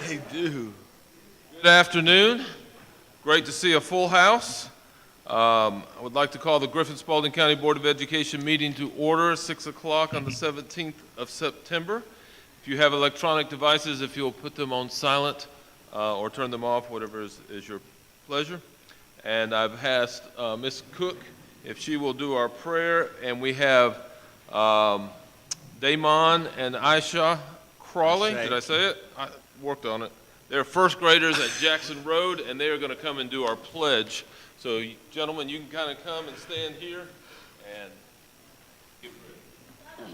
They do. Good afternoon. Great to see a full house. I would like to call the Griffin-Spalding County Board of Education meeting to order at 6 o'clock on the 17th of September. If you have electronic devices, if you'll put them on silent or turn them off, whatever is your pleasure. And I've asked Ms. Cook if she will do our prayer, and we have Damon and Aisha Crawley. Did I say it? I worked on it. They're first graders at Jackson Road, and they are going to come and do our pledge. So, gentlemen, you can kind of come and stand here and get ready.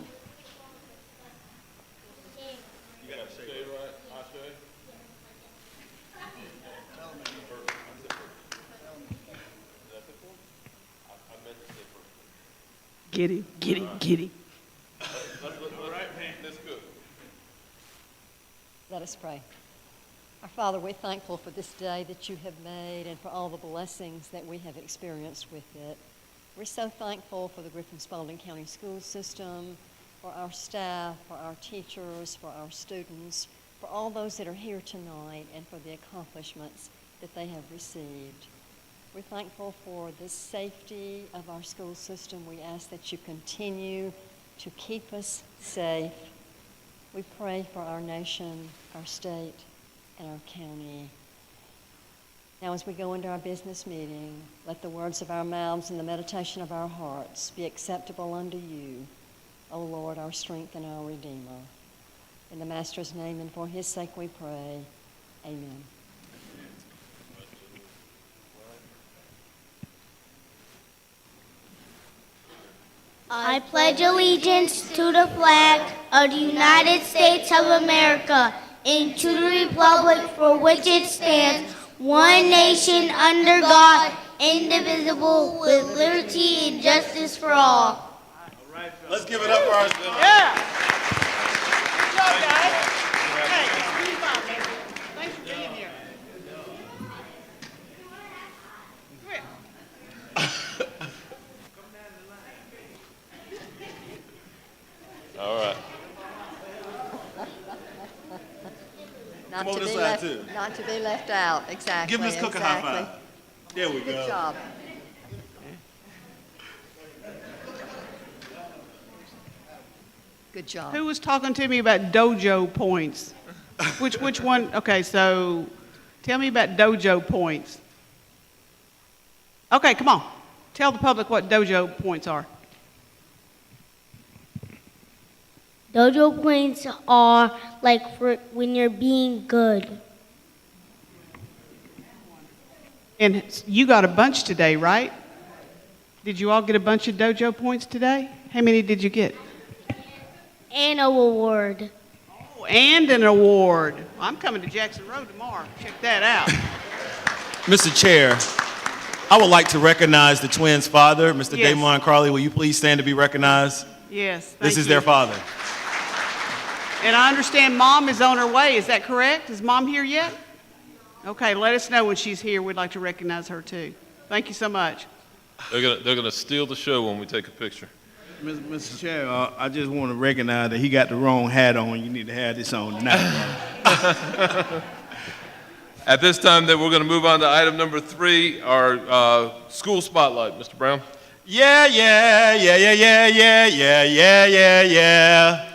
You got to stay right, Aisha? I meant to say first. Get him, get him, get him. Ms. Cook. Let us pray. Our Father, we're thankful for this day that you have made and for all the blessings that we have experienced with it. We're so thankful for the Griffin-Spalding County School system, for our staff, for our teachers, for our students, for all those that are here tonight, and for the accomplishments that they have received. We're thankful for the safety of our school system. We ask that you continue to keep us safe. We pray for our nation, our state, and our county. Now, as we go into our business meeting, let the words of our mouths and the meditation of our hearts be acceptable unto you, O Lord, our strength and our Redeemer. In the Master's name and for his sake we pray. Amen. I pledge allegiance to the flag of the United States of America and to the republic for which it stands, one nation under God, indivisible, with liberty and justice for all. Let's give it up for ourselves. Yeah. Good job, guys. Hey, keep on, man. Thanks for being here. All right. Not Come over to this be side, left, too. not to be left out. Exactly. Give Ms. Cook a high five. There we go. Good job. Good job. Who was talking to me about dojo points? Which one? Okay, so tell me about dojo points. Okay, come on. Tell the public what dojo points are. Dojo points are like for when you're being good. And you got a bunch today, right? Did you all get a bunch of dojo points today? How many did you get? And a award. Oh, and an award. I'm coming to Jackson Road tomorrow. Check that out. Mr. Chair, I would like to recognize the twins' father, Mr. Yes. Damon Crawley. Will you please stand to be recognized? Yes. This thank is you. their father. And I understand Mom is on her way. Is that correct? Is Mom here yet? Okay, let us know when she's here. We'd like to recognize her too. Thank you so much. They're gonna steal the show when we take a picture. Mr. Chair, I just want to recognize that he got the wrong hat on. You need to have this on tonight. At this time, that we're going to move on to item number 3, our school spotlight. Mr. Brown. Yeah, yeah, yeah, yeah, yeah, yeah, yeah, yeah, yeah, yeah.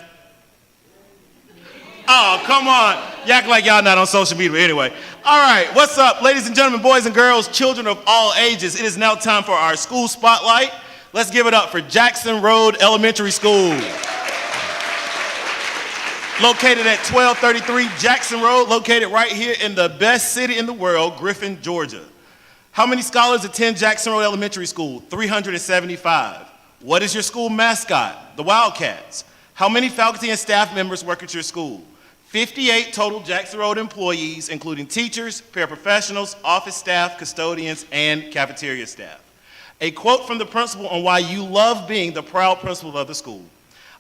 Oh, come on. You act like y'all not on social media. Anyway. All right, what's up, ladies and gentlemen, boys and girls, children of all ages? It is now time for our school spotlight. Let's give it up for Jackson Road Elementary School. Located at 1233 Jackson Road, located right here in the best city in the world, Griffin, Georgia. How many scholars attend Jackson Road Elementary School? 375. What is your school mascot? The Wildcats. How many faculty and staff members work at your school? 58 total Jackson Road employees, including teachers, paraprofessionals, office staff, custodians, and cafeteria staff. A quote from the principal on why you love being the proud principal of the school.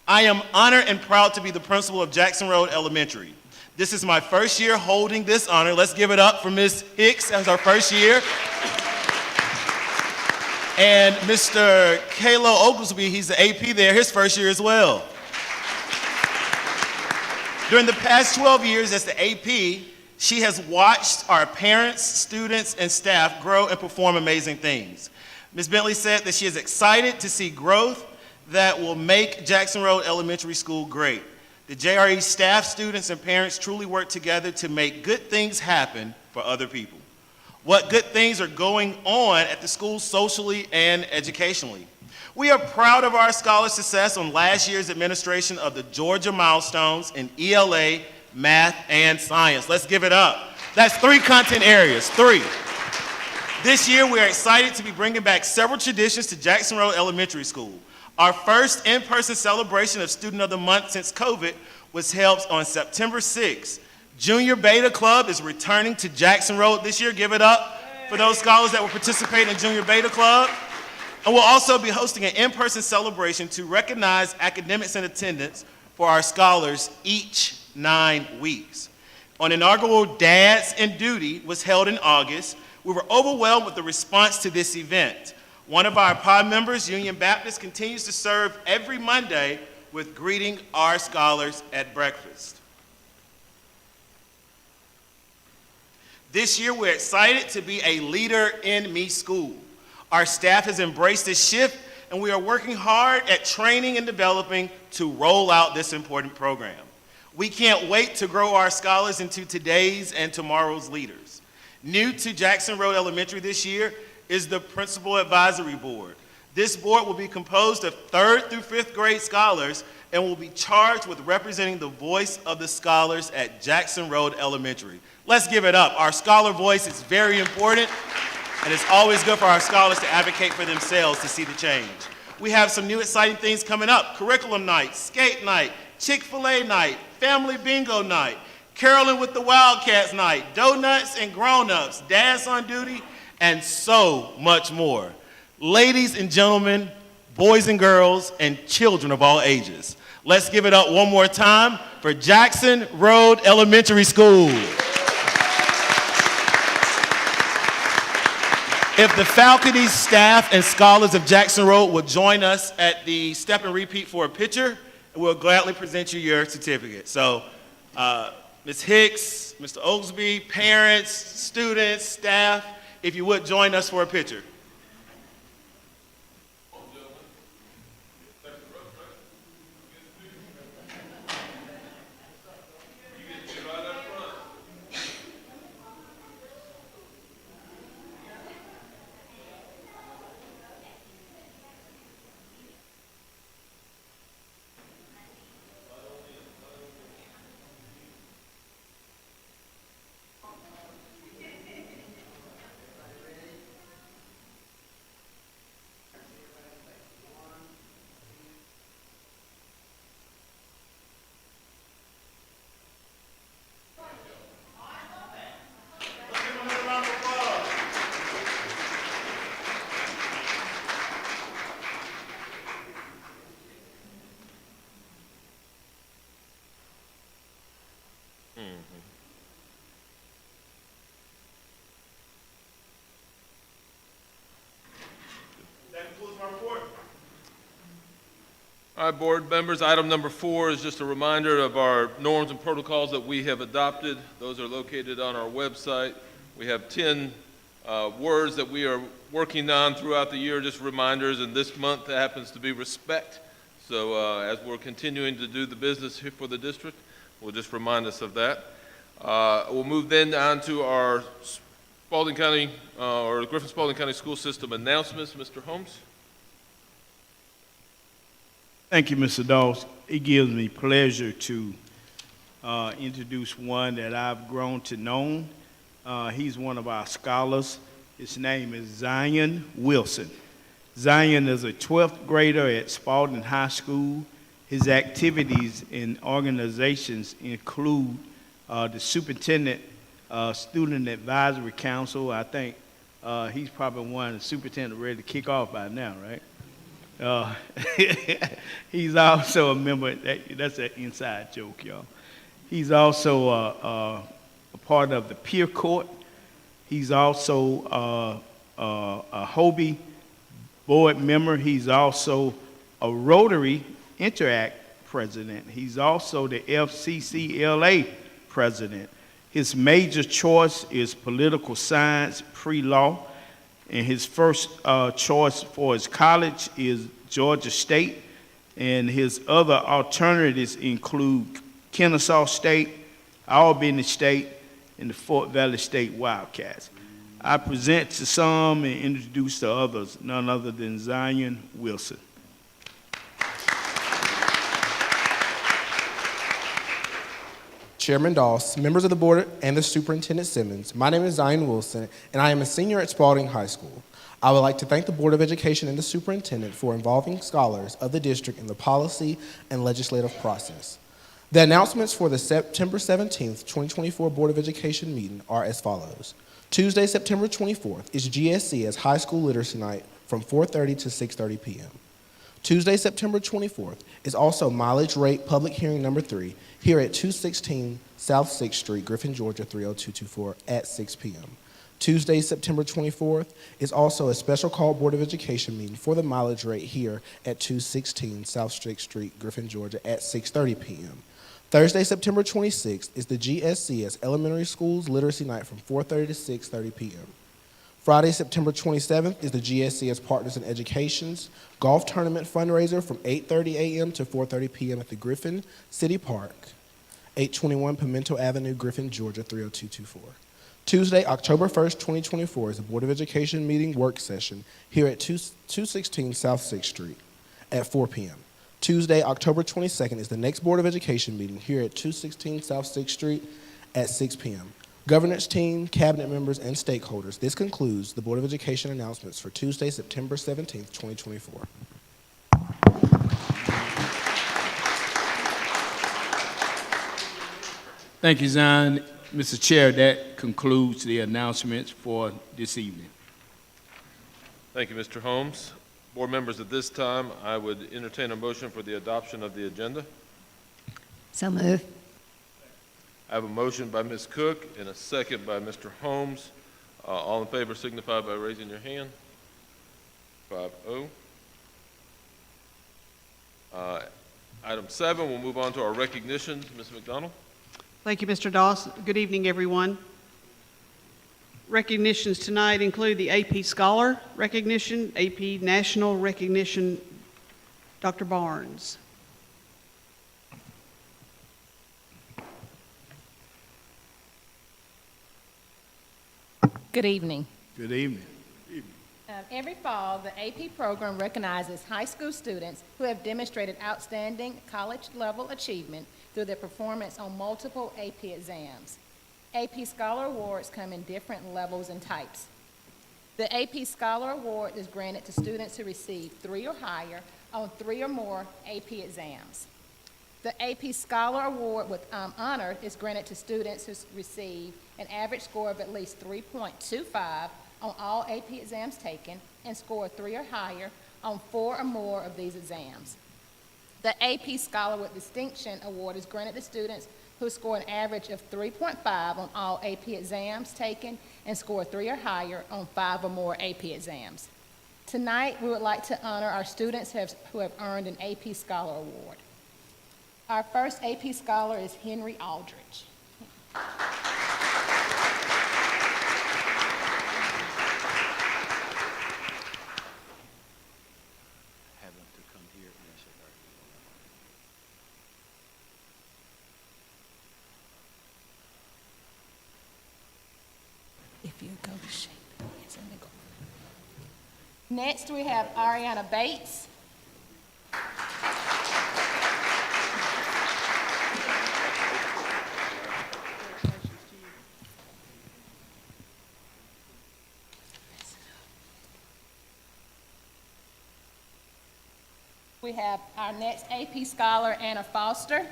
I am honored and proud to be the principal of Jackson Road Elementary. This is my first year holding this honor. Let's give it up for Ms. Hicks as our first year. And Mr. Kalo Oglesby, he's the AP there, his first year as well. During the past 12 years as the AP, She has watched our parents, students, and staff grow and perform amazing things. Ms. Bentley said that she is excited to see growth that will make Jackson Road Elementary School great. The JRE staff, students, and parents truly work together to make good things happen for other people. What good things are going on at the school socially and educationally? We are proud of our scholar success on last year's administration of the Georgia milestones in ELA, math, and science. Let's give it up. That's 3 content areas, 3. This year, we are excited to be bringing back several traditions to Jackson Road Elementary School. Our first in-person celebration of Student of the Month since COVID was held on September 6th. Junior Beta Club is returning to Jackson Road this year. Give it up for those scholars that will participate in Junior Beta Club. And we'll also be hosting an in-person celebration to recognize academics and attendance for our scholars each 9 weeks. On inaugural Dads in Duty was held in August. We were overwhelmed with the response to this event. One of our pod members, Union Baptist, continues to serve every Monday with greeting our scholars at breakfast. This year, we're excited to be a Leader in Me school. Our staff has embraced this shift, and we are working hard at training and developing to roll out this important program. We can't wait to grow our scholars into today's and tomorrow's leaders. New to Jackson Road Elementary this year is the Principal Advisory Board. This board will be composed of 3rd through 5th grade scholars and will be charged with representing the voice of the scholars at Jackson Road Elementary. Let's give it up. Our scholar voice is very important, and it's always good for our scholars to advocate for themselves to see the change. We have some new exciting things coming up: curriculum night, skate night, Chick-fil-A night, family bingo night, Carolyn with the Wildcats night, donuts and grown-ups, dads on duty, and so much more. Ladies and gentlemen, boys and girls, and children of all ages, let's give it up one more time for Jackson Road Elementary School. If the faculty, staff, and scholars of Jackson Road will join us at the step and repeat for a picture, we'll gladly present you your certificate. So, Ms. Hicks, Mr. Oglesby, parents, students, staff, if you would join us for a picture. All right, board members, item number 4 is just a reminder of our norms and protocols that we have adopted. Those are located on our website. We have 10 words that we are working on throughout the year, just reminders, and this month happens to be respect. So as we're continuing to do the business here for the district, we'll just remind us of that. We'll move then on to our Spalding County, or Griffin-Spalding County School System announcements. Mr. Holmes? Thank you, Mr. Dawes. It gives me pleasure to introduce one that I've grown to know. He's one of our scholars. His name is Zion Wilson. Zion is a 12th grader at Spalding High School. His activities in organizations include the Superintendent Student Advisory Council. I think he's probably one of the superintendent ready to kick off by now, right? He's also a member, that's an inside joke, y'all. He's also a part of the peer court. He's also a Hobie board member. He's also a Rotary Interact president. He's also the FCCLA president. His major choice is political science, pre-law, and his first choice for his college is Georgia State, and his other alternatives include Kennesaw State, Albany State, and the Fort Valley State Wildcats. I present to some and introduce to others, none other than Zion Wilson. Chairman Doss, members of the board, and the Superintendent Simmons, my name is Zion Wilson, and I am a senior at Spalding High School. I would like to thank the Board of Education and the Superintendent for involving scholars of the district in the policy and legislative process. The announcements for the September 17th, 2024 Board of Education meeting are as follows. Tuesday, September 24th is GSCS High School Literacy Night from 4:30 to 6:30 p.m. Tuesday, September 24th is also mileage rate public hearing number 3 here at 216 South 6th Street, Griffin, Georgia 30224 at 6 p.m. Tuesday, September 24th is also a special call Board of Education meeting for the mileage rate here at 216 South 6th Street, Griffin, Georgia at 6:30 p.m. Thursday, September 26th is the GSCS Elementary Schools Literacy Night from 4:30 to 6:30 p.m. Friday, September 27th is the GSCS Partners in Education's Golf Tournament fundraiser from 8:30 a.m. to 4:30 p.m. at the Griffin City Park, 821 Pimento Avenue, Griffin, Georgia 30224. Tuesday, October 1st, 2024 is the Board of Education meeting work session here at 216 South 6th Street at 4 p.m. Tuesday, October 22nd is the next Board of Education meeting here at 216 South 6th Street at 6 p.m. Governance team, cabinet members, and stakeholders, this concludes the Board of Education announcements for Tuesday, September 17th, 2024. Thank you, Zion. Mr. Chair, that concludes the announcements for this evening. Thank you, Mr. Holmes. Board members, at this time, I would entertain a motion for the adoption of the agenda. So move. I have a motion by Ms. Cook and a second by Mr. Holmes. All in favor signify by raising your hand. 5-0. Item 7, we'll move on to our recognitions. Ms. McDonald. Thank you, Mr. Doss. Good evening, everyone. Recognitions tonight include the AP Scholar recognition, AP National recognition, Dr. Barnes. Good evening. Good evening. Every fall, the AP program recognizes high school students who have demonstrated outstanding college-level achievement through their performance on multiple AP exams. AP Scholar Awards come in different levels and types. The AP Scholar Award is granted to students who receive 3 or higher on 3 or more AP exams. The AP Scholar Award with honor is granted to students who receive an average score of at least 3.25 on all AP exams taken and score 3 or higher on 4 or more of these exams. The AP Scholar with Distinction Award is granted to students who score an average of 3.5 on all AP exams taken and score 3 or higher on 5 or more AP exams. Tonight, we would like to honor our students who have earned an AP Scholar Award. Our first AP Scholar is Henry Aldridge. If you go to shape, yes, and then go. Next, we have Ariana Bates. We have our next AP Scholar, Anna Foster.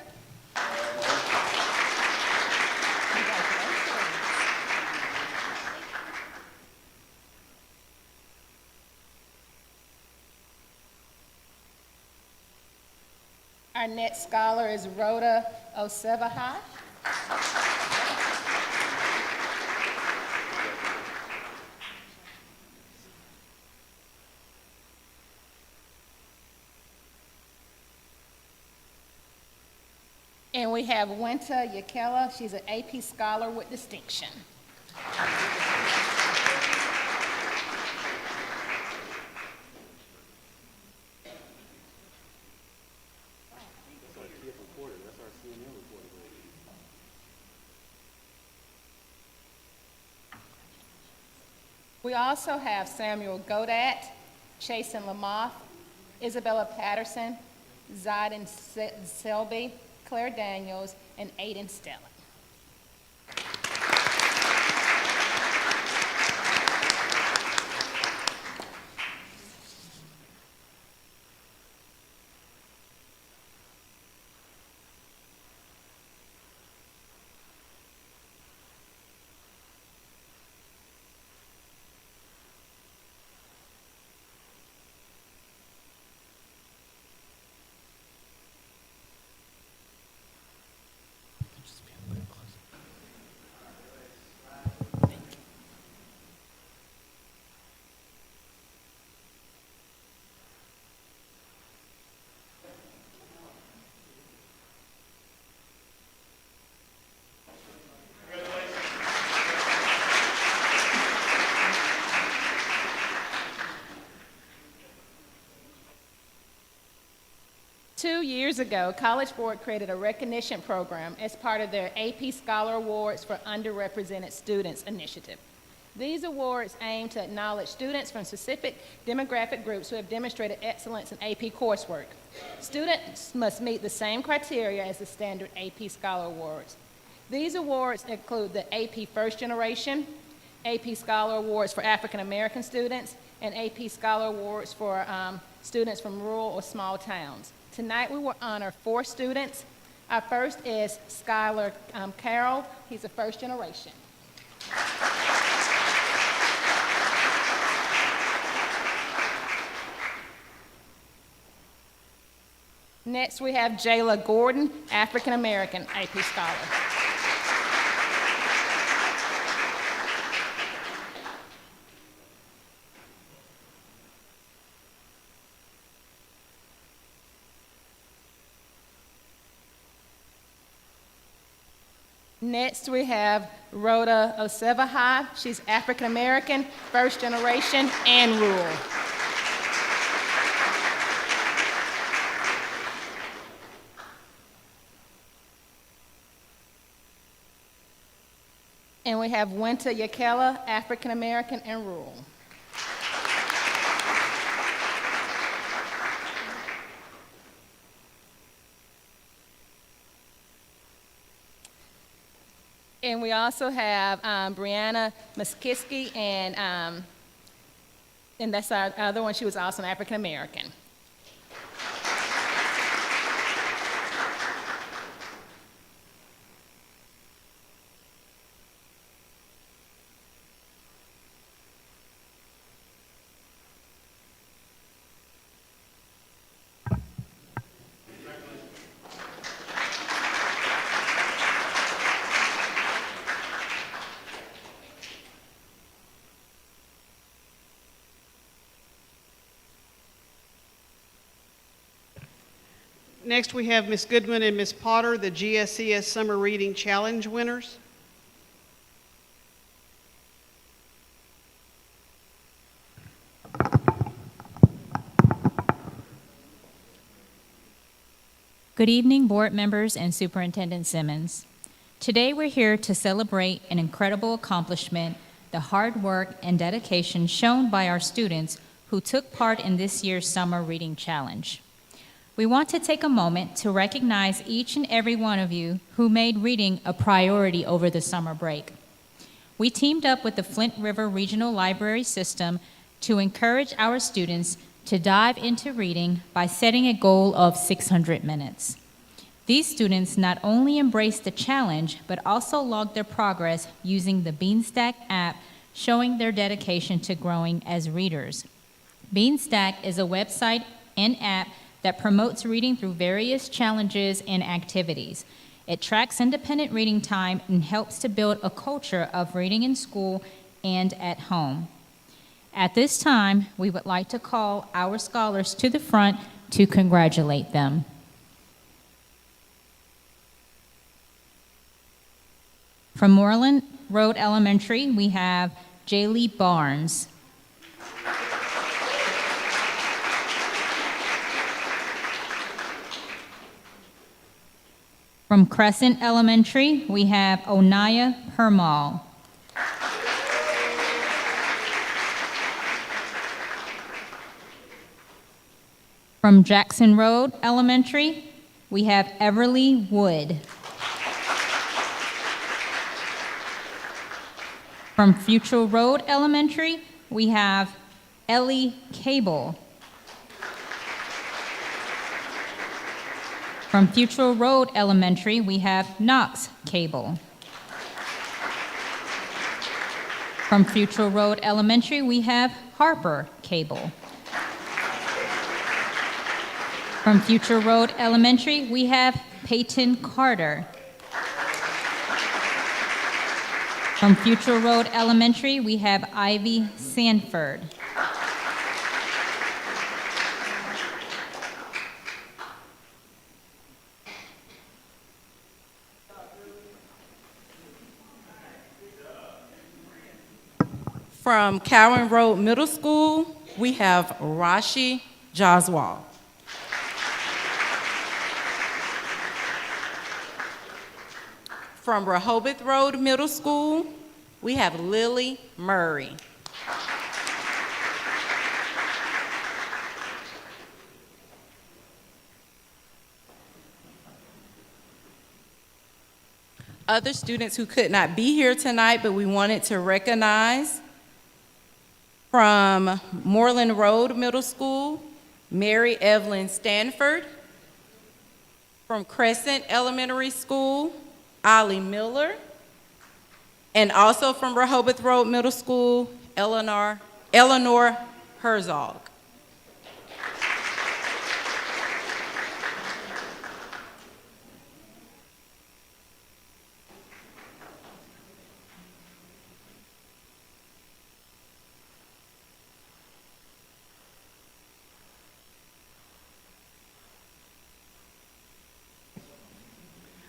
Our next scholar is Rhoda Osevahai. And we have Winter Yakela. She's an AP Scholar with distinction. We also have Samuel Godat, Chasen Lamoth, Isabella Patterson, Zyden Selby, Claire Daniels, and Aiden Stelling. Two years ago, College Board created a recognition program as part of their AP Scholar Awards for Underrepresented Students initiative. These awards aim to acknowledge students from specific demographic groups who have demonstrated excellence in AP coursework. Students must meet the same criteria as the standard AP Scholar Awards. These awards include the AP First Generation, AP Scholar Awards for African American students, and AP Scholar Awards for students from rural or small towns. Tonight we will honor 4 students. Our first is Skylar Carroll. He's a first generation. Next we have Jayla Gordon, African American AP Scholar. Next, we have Rhoda Osevahai. She's African American, first generation, and rural. And we have Winter Yakela, African American, and rural. And we also have Brianna Muskiski, and that's our other one. She was also an African American. Next, we have Ms. Goodman and Ms. Potter, the GSCS Summer Reading Challenge winners. Good evening, board members and Superintendent Simmons. Today we're here to celebrate an incredible accomplishment, the hard work and dedication shown by our students who took part in this year's Summer Reading Challenge. We want to take a moment to recognize each and every one of you who made reading a priority over the summer break. We teamed up with the Flint River Regional Library System to encourage our students to dive into reading by setting a goal of 600 minutes. These students not only embraced the challenge, but also logged their progress using the Beanstack app, showing their dedication to growing as readers. Beanstack is a website and app that promotes reading through various challenges and activities. It tracks independent reading time and helps to build a culture of reading in school and at home. At this time, we would like to call our scholars to the front to congratulate them. From Moreland Road Elementary, we have Jaylee Barnes. From Crescent Elementary, we have Onaya Permal. From Jackson Road Elementary, we have Everly Wood. From Future Road Elementary, we have Ellie Cable. From Future Road Elementary, we have Knox Cable. From Future Road Elementary, we have Harper Cable. From Future Road Elementary, we have Peyton Carter. From Future Road Elementary, we have Ivy Sanford. From Cowan Road Middle School, we have Rashi Jaswal. From Rehoboth Road Middle School, we have Lily Murray. Other students who could not be here tonight, but we wanted to recognize: from Moreland Road Middle School, Mary Evelyn Stanford. From Crescent Elementary School, Ollie Miller. And also from Rehoboth Road Middle School, Eleanor Herzog.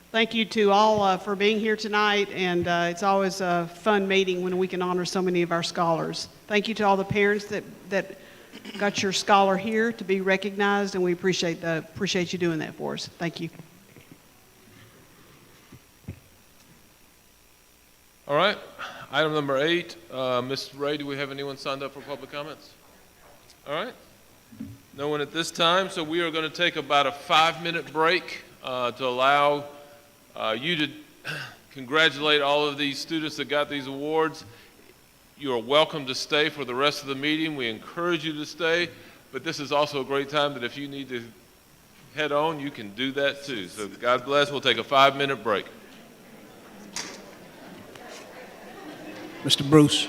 Thank you to all for being here tonight, and it's always a fun meeting when we can honor so many of our scholars. Thank you to all the parents that got your scholar here to be recognized, and we appreciate you doing that for us. Thank you. All right, item number 8. Ms. Ray, do we have anyone signed up for public comments? All right, no one at this time, so we are going to take about a 5-minute break to allow you to congratulate all of these students that got these awards. You are welcome to stay for the rest of the meeting. We encourage you to stay, but this is also a great time that if you need to head on, you can do that too. So God bless. We'll take a 5-minute break. Mr. Bruce.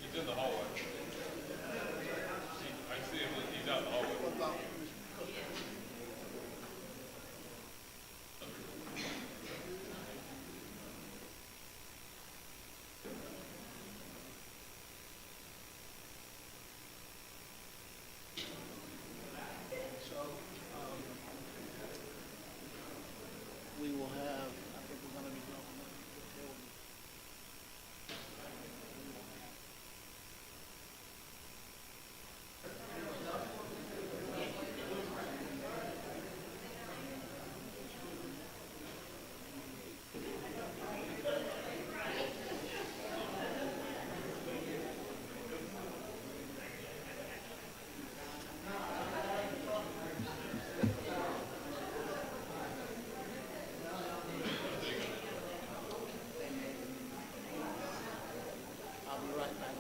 He's in the hallway. I see him, he's out in the hallway. We will have, I think we're gonna be going. I'll be right back.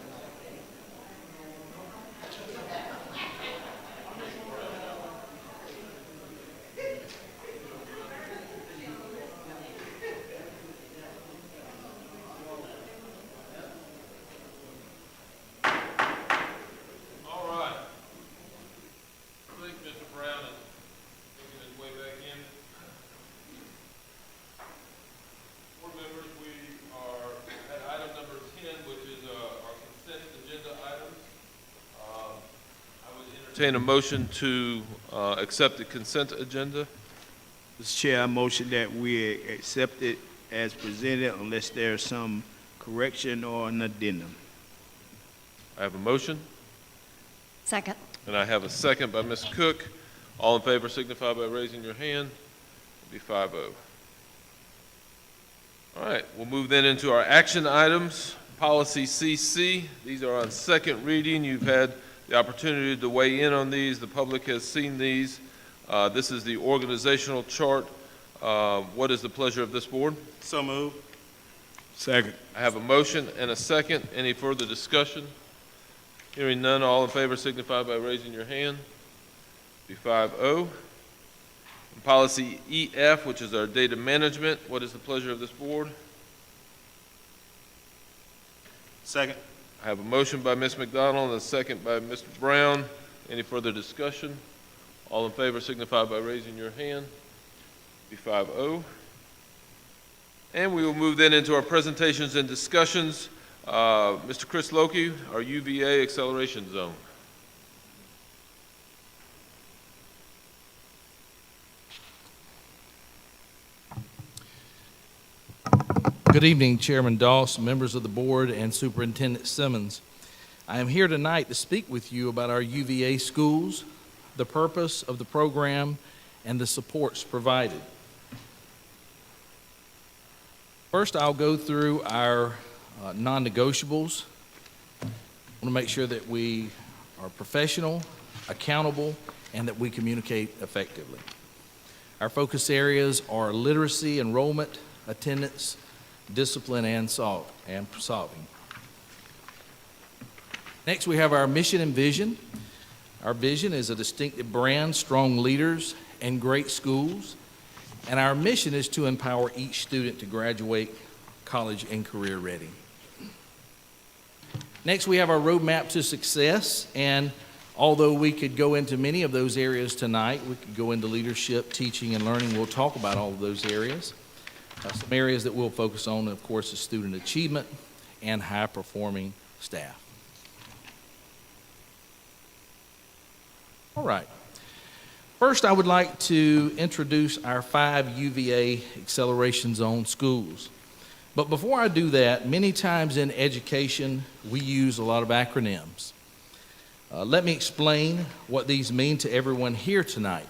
All right. I think Mr. Brown is making his way back in. Board members, we are at item number 10, which is our consent agenda items. I would entertain a motion to accept the consent agenda. Mr. Chair, I motion that we accept it as presented unless there's some correction or an addendum. I have a motion, Second. and I have a second by Ms. Cook. All in favor signify by raising your hand. It'll be 5-0. All right, we'll move then into our action items. Policy CC, these are on second reading. You've had the opportunity to weigh in on these. The public has seen these. This is the organizational chart. What is the pleasure of this board? So moved. Second. I have a motion and a second. Any further discussion? Hearing none, all in favor signify by raising your hand. Be 5-0. Policy EF, which is our data management. What is the pleasure of this board? Second. I have a motion by Ms. McDonald and a second by Mr. Brown. Any further discussion? All in favor signify by raising your hand. Be 5-0. And we will move then into our presentations and discussions. Mr. Chris Loki, our UVA acceleration zone. Good evening, Chairman Doss, members of the board, and Superintendent Simmons. I am here tonight to speak with you about our UVA schools, the purpose of the program, and the supports provided. First, I'll go through our non-negotiables. I want to make sure that we are professional, accountable, and that we communicate effectively. Our focus areas are literacy, enrollment, attendance, discipline, and solving. Next, we have our mission and vision. Our vision is a distinctive brand, strong leaders, and great schools. And our mission is to empower each student to graduate college and career ready. Next, we have our roadmap to success. And although we could go into many of those areas tonight, we could go into leadership, teaching, and learning. We'll talk about all of those areas. Some areas that we'll focus on, of course, is student achievement and high-performing staff. All right. First, I would like to introduce our 5 UVA Acceleration Zone schools. But before I do that, many times in education, we use a lot of acronyms. Let me explain what these mean to everyone here tonight.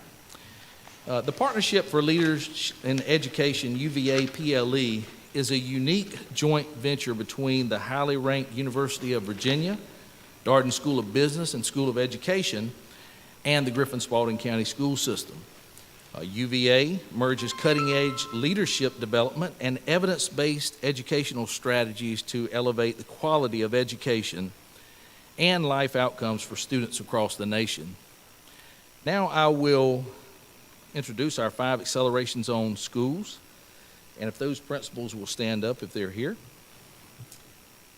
The Partnership for Leaders in Education, UVA PLE, is a unique joint venture between the highly ranked University of Virginia, Darden School of Business and School of Education, and the Griffin-Spalding County School System. UVA merges cutting-edge leadership development and evidence-based educational strategies to elevate the quality of education and life outcomes for students across the nation. Now I will introduce our 5 Acceleration Zone schools, and if those principals will stand up if they're here.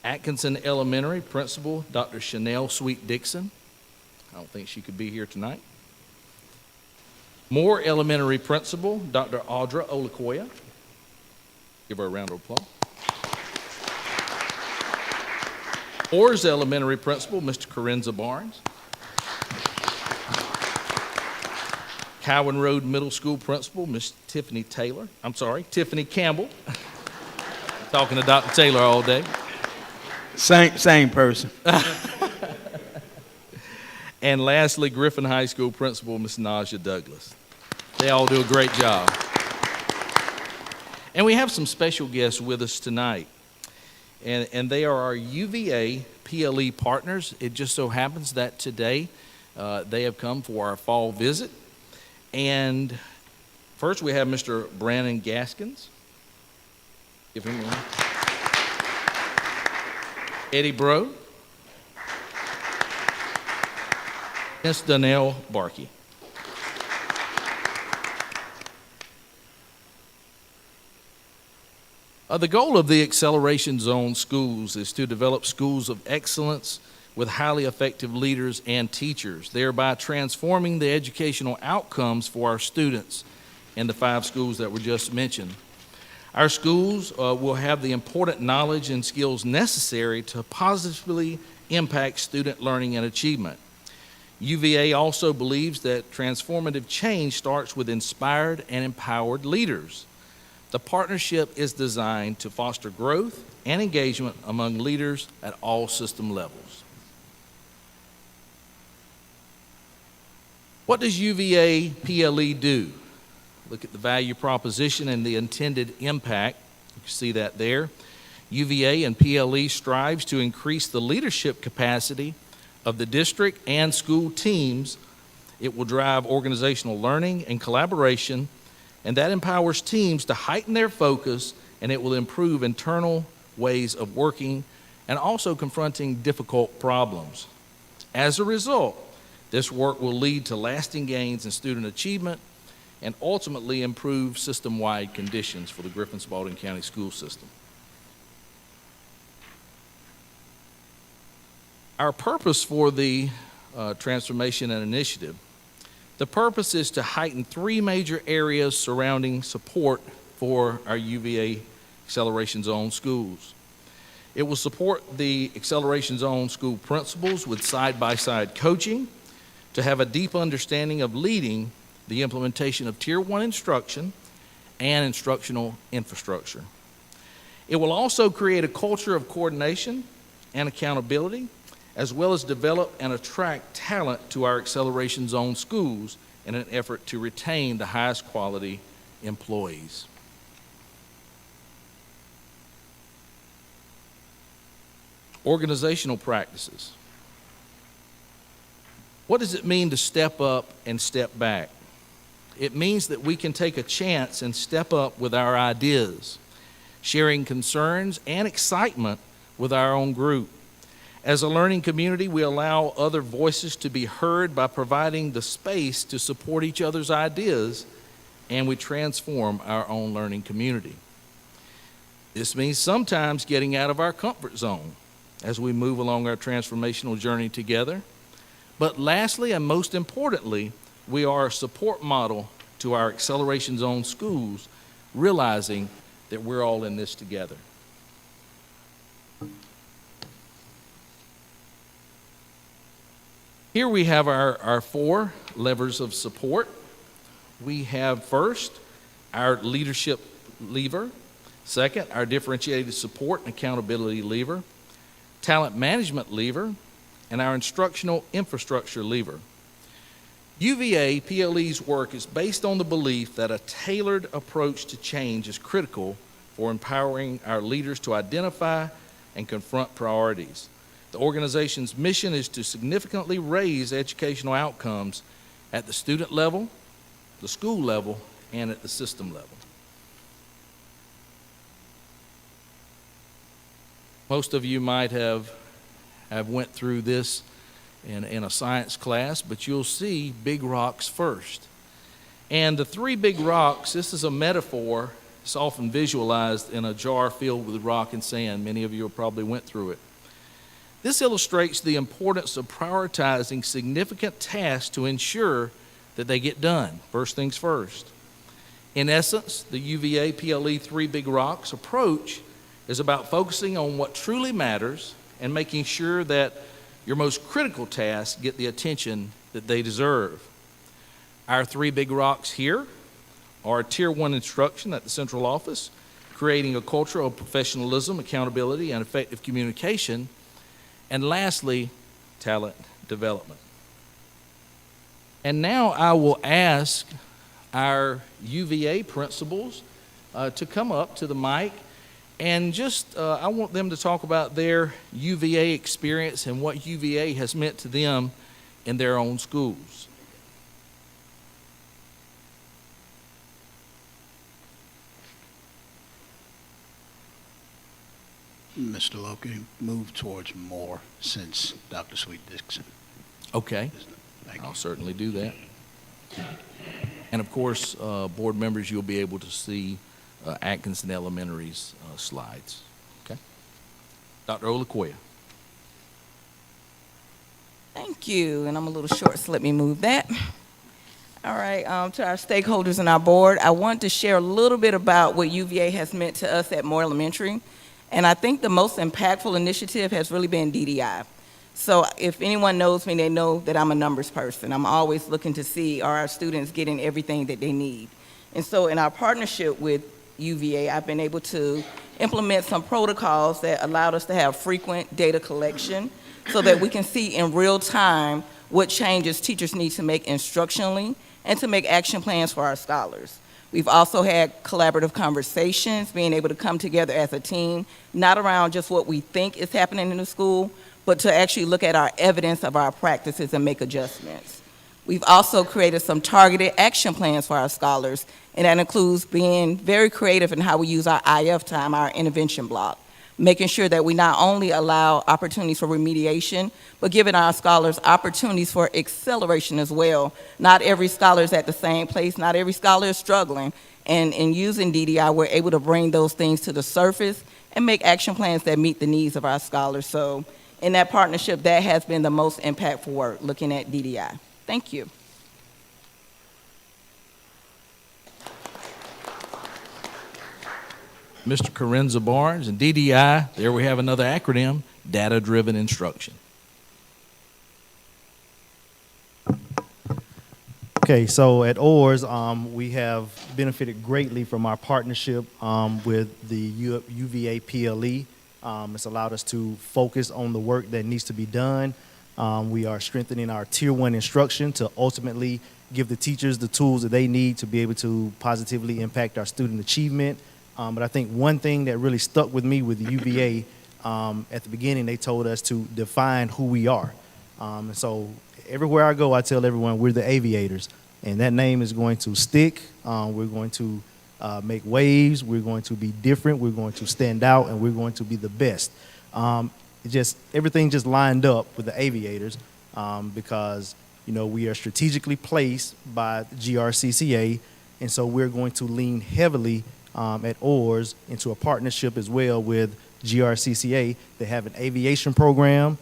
Atkinson Elementary Principal, Dr. Chanel Sweet Dixon. I don't think she could be here tonight. Moore Elementary Principal, Dr. Audra Olakoya. Give her a round of applause. Orrs Elementary Principal, Mr. Corinza Barnes. Cowan Road Middle School Principal, Miss Tiffany Campbell. Talking to Dr. Taylor all day. Same person. And lastly, Griffin High School Principal, Miss Naja Douglas. They all do a great job. And we have some special guests with us tonight. And they are our UVA PLE partners. It just so happens that today they have come for our fall visit. And first we have Mr. Brandon Gaskins. Give him one. Eddie Bro. Miss Donnell Barkey. The goal of the Acceleration Zone schools is to develop schools of excellence with highly effective leaders and teachers, thereby transforming the educational outcomes for our students in the 5 schools that were just mentioned. Our schools will have the important knowledge and skills necessary to positively impact student learning and achievement. UVA also believes that transformative change starts with inspired and empowered leaders. The partnership is designed to foster growth and engagement among leaders at all system levels. What does UVA PLE do? Look at the value proposition and the intended impact. You can see that there. UVA and PLE strives to increase the leadership capacity of the district and school teams. It will drive organizational learning and collaboration, and that empowers teams to heighten their focus, and it will improve internal ways of working and also confronting difficult problems. As a result, this work will lead to lasting gains in student achievement and ultimately improve system-wide conditions for the Griffin-Spalding County School System. Our purpose for the transformation and initiative, the purpose is to heighten 3 major areas surrounding support for our UVA Acceleration Zone schools. It will support the Acceleration Zone school principals with side-by-side coaching to have a deep understanding of leading the implementation of Tier 1 instruction and instructional infrastructure. It will also create a culture of coordination and accountability, as well as develop and attract talent to our Acceleration Zone schools in an effort to retain the highest quality employees. Organizational practices. What does it mean to step up and step back? It means that we can take a chance and step up with our ideas, sharing concerns and excitement with our own group. As a learning community, we allow other voices to be heard by providing the space to support each other's ideas, and we transform our own learning community. This means sometimes getting out of our comfort zone as we move along our transformational journey together. But lastly, and most importantly, we are a support model to our Acceleration Zone schools, realizing that we're all in this together. Here we have our 4 levers of support. We have first our leadership lever, second our differentiated support and accountability lever, talent management lever, and our instructional infrastructure lever. UVA PLE's work is based on the belief that a tailored approach to change is critical for empowering our leaders to identify and confront priorities. The organization's mission is to significantly raise educational outcomes at the student level, the school level, and at the system level. Most of you might have went through this in a science class, but you'll see big rocks first. And the three big rocks, this is a metaphor. It's often visualized in a jar filled with rock and sand. Many of you probably went through it. This illustrates the importance of prioritizing significant tasks to ensure that they get done. First things first. In essence, the UVA PLE Three Big Rocks approach is about focusing on what truly matters and making sure that your most critical tasks get the attention that they deserve. Our three big rocks here are Tier 1 instruction at the central office, creating a culture of professionalism, accountability, and effective communication, and lastly, talent development. And now I will ask our UVA principals to come up to the mic, and just I want them to talk about their UVA experience and what UVA has meant to them in their own schools. Mr. Loki, move towards more since Dr. Sweet Dixon. Okay, Thank you. I'll certainly do that. And of course, board members, you'll be able to see Atkinson Elementary's slides. Okay, Dr. Olakoya. Thank you, and I'm a little short, so let me move that. All right, to our stakeholders and our board, I want to share a little bit about what UVA has meant to us at Moore Elementary. And I think the most impactful initiative has really been DDI. So if anyone knows me, they know that I'm a numbers person. I'm always looking to see, are our students getting everything that they need? And so in our partnership with UVA, I've been able to implement some protocols that allowed us to have frequent data collection so that we can see in real time what changes teachers need to make instructionally and to make action plans for our scholars. We've also had collaborative conversations, being able to come together as a team, not around just what we think is happening in the school, but to actually look at our evidence of our practices and make adjustments. We've also created some targeted action plans for our scholars, and that includes being very creative in how we use our IF time, our intervention block, making sure that we not only allow opportunities for remediation, but giving our scholars opportunities for acceleration as well. Not every scholar is at the same place, not every scholar is struggling, and in using DDI, we're able to bring those things to the surface and make action plans that meet the needs of our scholars. So in that partnership, that has been the most impactful work, looking at DDI. Thank you. Mr. Carenza Barnes, and DDI, there we have another acronym, Data-Driven Instruction. Okay, so at ORS, we have benefited greatly from our partnership with the UVA PLE. It's allowed us to focus on the work that needs to be done. We are strengthening our Tier 1 instruction to ultimately give the teachers the tools that they need to be able to positively impact our student achievement. But I think one thing that really stuck with me with the UVA, at the beginning, they told us to define who we are. And so everywhere I go, I tell everyone we're the aviators. And that name is going to stick. We're going to make waves. We're going to be different. We're going to stand out, and we're going to be the best. Everything just lined up with the aviators because, we are strategically placed by the GRCCA. And so we're going to lean heavily at ORS into a partnership as well with GRCCA. They have an aviation program,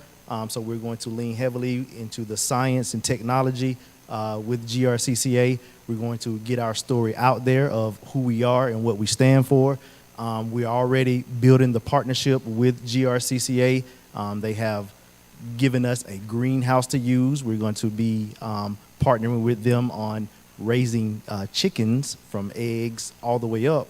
so we're going to lean heavily into the science and technology with GRCCA. We're going to get our story out there of who we are and what we stand for. We're already building the partnership with GRCCA. They have given us a greenhouse to use. We're going to be partnering with them on raising chickens from eggs all the way up.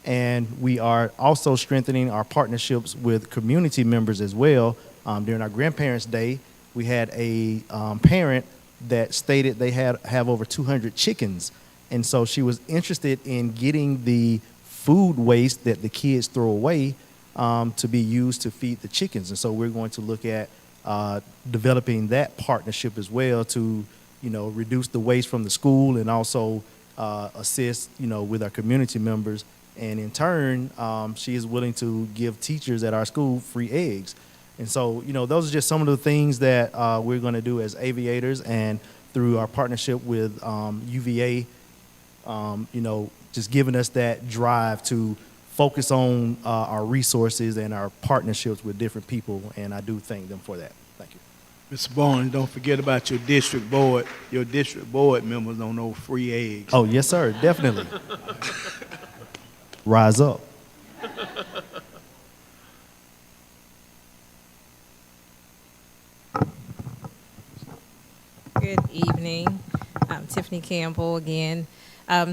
And we are also strengthening our partnerships with community members as well. During our Grandparents' Day, we had a parent that stated they have over 200 chickens. And so she was interested in getting the food waste that the kids throw away to be used to feed the chickens. And so we're going to look at developing that partnership as well to, reduce the waste from the school and also assist, with our community members. And in turn, she is willing to give teachers at our school free eggs. And so, those are just some of the things that we're going to do as aviators, and through our partnership with UVA, just giving us that drive to focus on our resources and our partnerships with different people, and I do thank them for that. Thank you. Mr. Barnes, don't forget about your district board. Your district board members on those free eggs. Oh, yes, sir, definitely. Rise up. Good evening. I'm Tiffany Campbell again.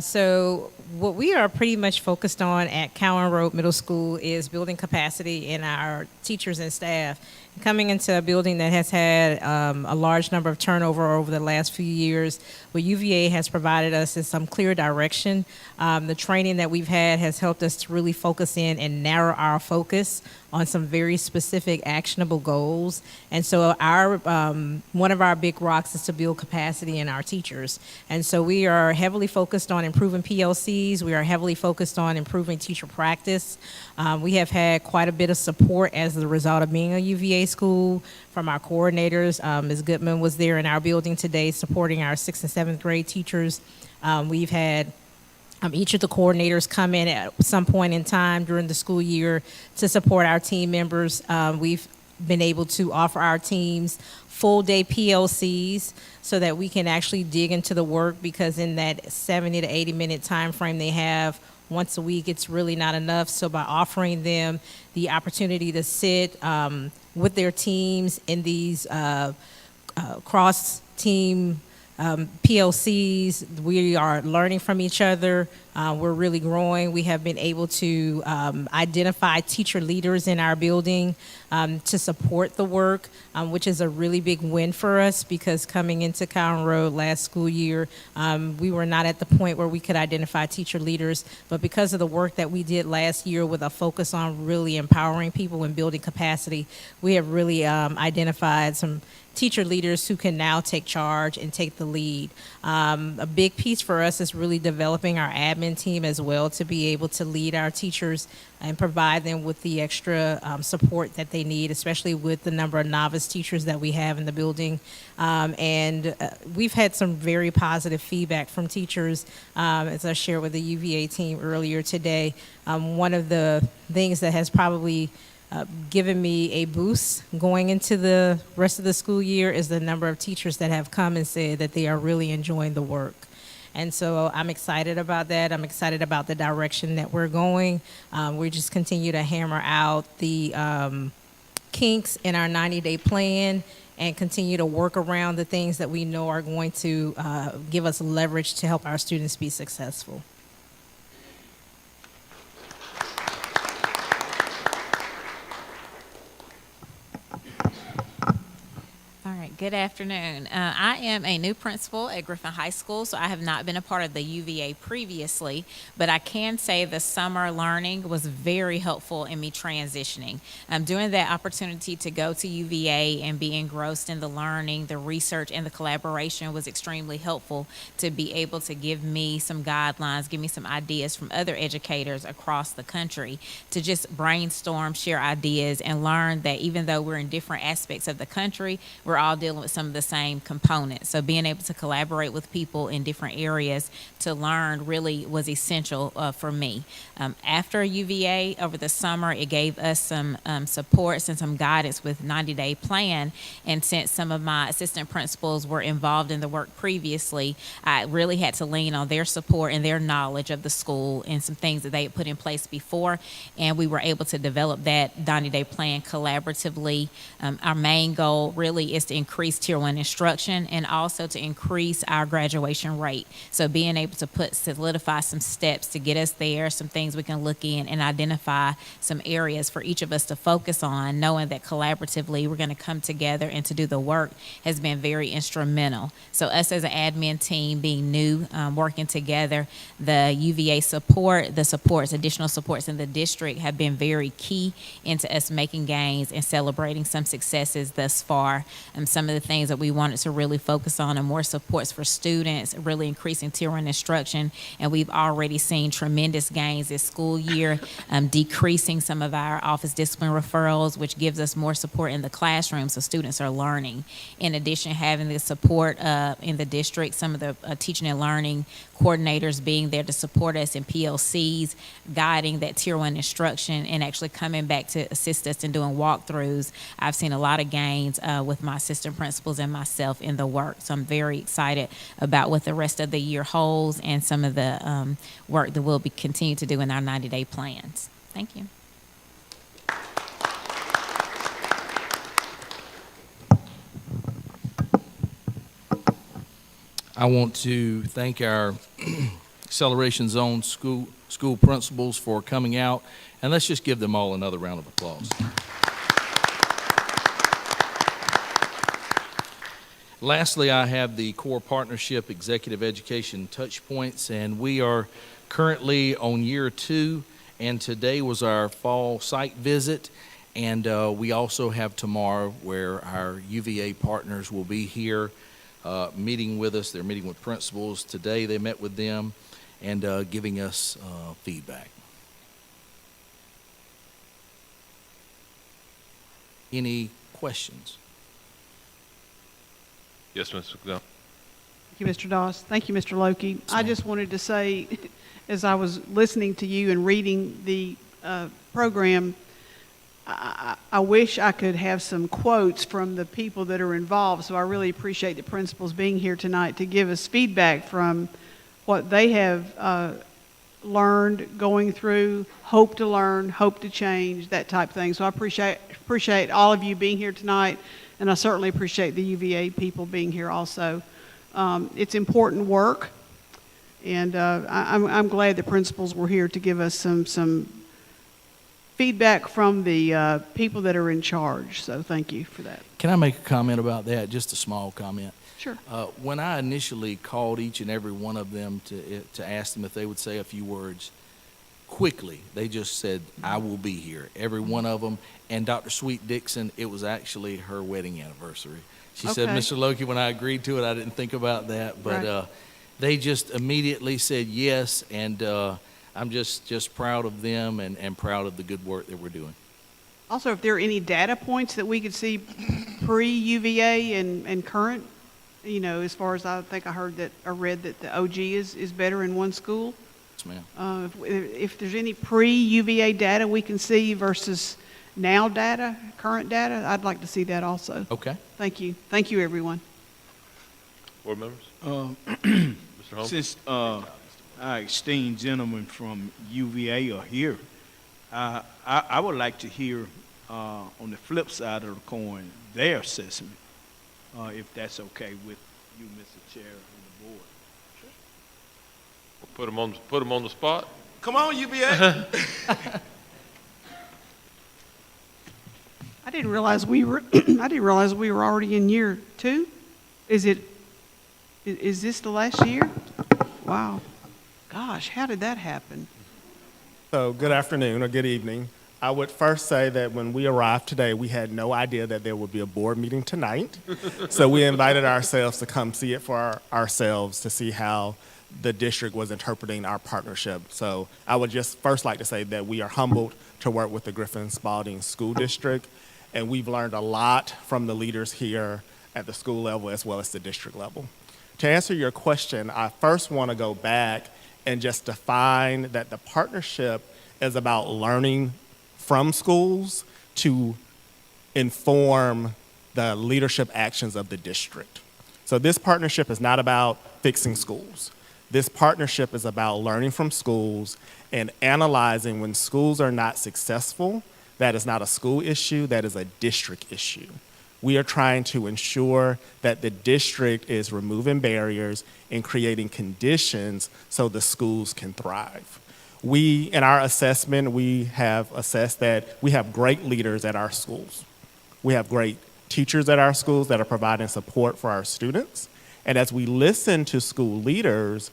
So what we are pretty much focused on at Cowan Road Middle School is building capacity in our teachers and staff. Coming into a building that has had a large number of turnover over the last few years, what UVA has provided us is some clear direction. The training that we've had has helped us to really focus in and narrow our focus on some very specific actionable goals. And so our one of our big rocks is to build capacity in our teachers. And so we are heavily focused on improving PLCs. We are heavily focused on improving teacher practice. We have had quite a bit of support as the result of being a UVA school from our coordinators. Ms. Goodman was there in our building today supporting our 6th and 7th grade teachers. We've had each of the coordinators come in at some point in time during the school year to support our team members. We've been able to offer our teams full-day PLCs so that we can actually dig into the work, because in that 70 to 80-minute time frame they have once a week, it's really not enough. So by offering them the opportunity to sit with their teams in these cross-team PLCs, we are learning from each other. We're really growing. We have been able to identify teacher leaders in our building to support the work, which is a really big win for us, because coming into Cowan Road last school year, we were not at the point where we could identify teacher leaders. But because of the work that we did last year with a focus on really empowering people and building capacity, we have really identified some teacher leaders who can now take charge and take the lead. A big piece for us is really developing our admin team as well to be able to lead our teachers and provide them with the extra support that they need, especially with the number of novice teachers that we have in the building. We've had some very positive feedback from teachers, as I shared with the UVA team earlier today. One of the things that has probably given me a boost going into the rest of the school year is the number of teachers that have come and said that they are really enjoying the work. And so I'm excited about that. I'm excited about the direction that we're going. We just continue to hammer out the kinks in our 90-day plan and continue to work around the things that we know are going to give us leverage to help our students be successful. Good afternoon. I am a new principal at Griffin High School, so I have not been a part of the UVA previously, but I can say the summer learning was very helpful in me transitioning. During that opportunity to go to UVA and be engrossed in the learning, the research, and the collaboration was extremely helpful to be able to give me some guidelines, give me some ideas from other educators across the country to just brainstorm, share ideas, and learn that even though we're in different aspects of the country, we're all dealing with some of the same components. So being able to collaborate with people in different areas to learn really was essential for me. After UVA over the summer, it gave us some support and some guidance with 90-day plan. And since some of my assistant principals were involved in the work previously, I really had to lean on their support and their knowledge of the school and some things that they had put in place before. And we were able to develop that 90-day plan collaboratively. Our main goal really is to increase increase Tier 1 instruction and also to increase our graduation rate. So being able to solidify some steps to get us there, some things we can look in and identify some areas for each of us to focus on, knowing that collaboratively we're going to come together and to do the work has been very instrumental. So us as an admin team being new, working together, the UVA support, additional supports in the district have been very key into us making gains and celebrating some successes thus far. Some of the things that we wanted to really focus on are more supports for students, really increasing Tier 1 instruction, and we've already seen tremendous gains this school year, decreasing some of our office discipline referrals, which gives us more support in the classroom so students are learning. In addition, having the support in the district, some of the teaching and learning coordinators being there to support us in PLCs, guiding that Tier 1 instruction, and actually coming back to assist us in doing walkthroughs. I've seen a lot of gains with my assistant principals and myself in the work. So I'm very excited about what the rest of the year holds and some of the work that we'll be continue to do in our 90-day plans. Thank you. I want to thank our Acceleration Zone school principals for coming out, and let's just give them all another round of applause. Lastly, I have the Core Partnership Executive Education Touch Points, and we are currently on year 2, and today was our fall site visit, and we also have tomorrow where our UVA partners will be here meeting with us. They're meeting with principals. Today they met with them and giving us feedback. Any questions? Yes, Mr. McDowell. Thank you, Mr. Doss. Thank you, Mr. Lokey. I just wanted to say, as I was listening to you and reading the program, I wish I could have some quotes from the people that are involved, so I really appreciate the principals being here tonight to give us feedback from what they have learned, going through, hope to learn, hope to change, that type of thing. So I appreciate all of you being here tonight, and I certainly appreciate the UVA people being here also. It's important work, and I'm glad the principals were here to give us some feedback from the people that are in charge. So thank you for that. Can I make a comment about that? Just a small comment. Sure. When I initially called each and every one of them to ask them if they would say a few words, quickly, they just said, "I will be here." Every one of them. And Dr. Sweet Dixon, it was actually her wedding anniversary. She said, "Mr. Lokey, when I agreed to it, I didn't think about that." But Right. They just immediately said yes, and I'm just proud of them and proud of the good work that we're doing. Also, if there are any data points that we could see pre-UVA and current, you know, as far as I think I read that the OG is better in one school. Yes, ma'am. If there's any pre-UVA data we can see versus now data, current data, I'd like to see that also. Okay. Thank you. Thank you, everyone. Board members? Mr. Holmes? Since our esteemed gentlemen from UVA are here, I would like to hear on the flip side of the coin their assessment, if that's okay with you, Mr. Chair, and the board. We'll put them on the spot. Come on, UVA. I didn't realize we were already in year 2. Is this the last year? Wow. Gosh, how did that happen? So good afternoon or good evening. I would first say that when we arrived today, we had no idea that there would be a board meeting tonight. So we invited ourselves to come see it for ourselves to see how the district was interpreting our partnership. So I would just first like to say that we are humbled to work with the Griffin-Spalding School District, and we've learned a lot from the leaders here at the school level as well as the district level. To answer your question, I first want to go back and just define that the partnership is about learning from schools to inform the leadership actions of the district. So this partnership is not about fixing schools. This partnership is about learning from schools and analyzing when schools are not successful. That is not a school issue, that is a district issue. We are trying to ensure that the district is removing barriers and creating conditions so the schools can thrive. In our assessment, we have assessed that we have great leaders at our schools. We have great teachers at our schools that are providing support for our students. And as we listen to school leaders,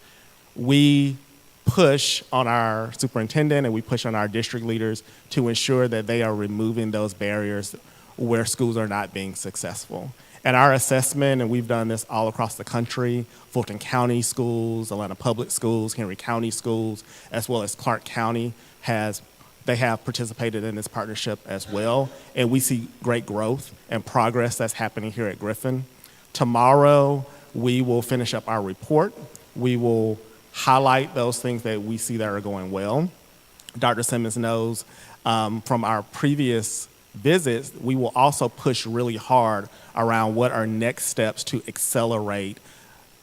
we push on our superintendent and we push on our district leaders to ensure that they are removing those barriers where schools are not being successful. And our assessment, and we've done this all across the country, Fulton County Schools, Atlanta Public Schools, Henry County Schools, as well as Clark County they have participated in this partnership as well. And we see great growth and progress that's happening here at Griffin. Tomorrow, we will finish up our report. We will highlight those things that we see that are going well. Dr. Simmons knows from our previous visits, we will also push really hard around what are next steps to accelerate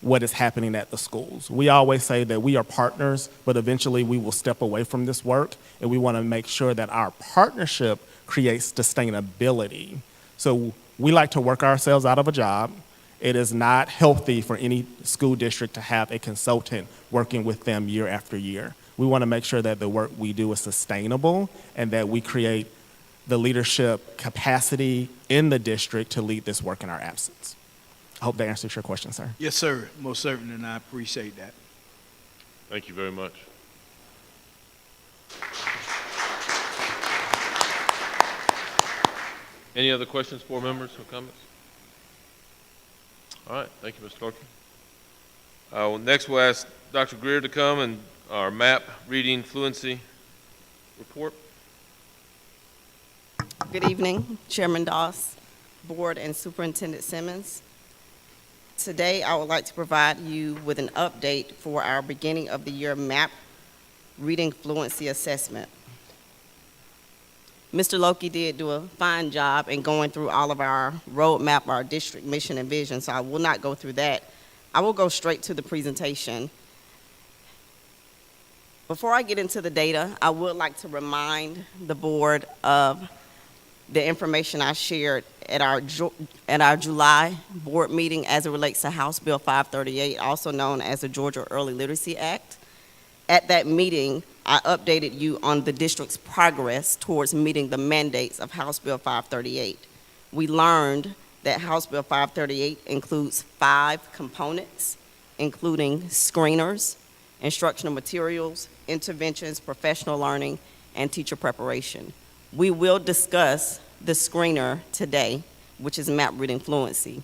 what is happening at the schools. We always say that we are partners, but eventually we will step away from this work, and we want to make sure that our partnership creates sustainability. So we like to work ourselves out of a job. It is not healthy for any school district to have a consultant working with them year after year. We want to make sure that the work we do is sustainable and that we create the leadership capacity in the district to lead this work in our absence. I hope that answers your question, sir. Yes, sir, most certainly, and I appreciate that. Thank you very much. Any other questions, board members or comments? All right, thank you, Mr. Clark. Next, we'll ask Dr. Greer to come and our MAP reading fluency report. Good evening, Chairman Doss, Board, and Superintendent Simmons. Today, I would like to provide you with an update for our beginning of the year MAP reading fluency assessment. Mr. Loki did do a fine job in going through all of our roadmap, our district mission and vision, so I will not go through that. I will go straight to the presentation. Before I get into the data, I would like to remind the board of the information I shared at our July board meeting as it relates to House Bill 538, also known as the Georgia Early Literacy Act. At that meeting, I updated you on the district's progress towards meeting the mandates of House Bill 538. We learned that House Bill 538 includes 5 components, including screeners, instructional materials, interventions, professional learning, and teacher preparation. We will discuss the screener today, which is MAP reading fluency.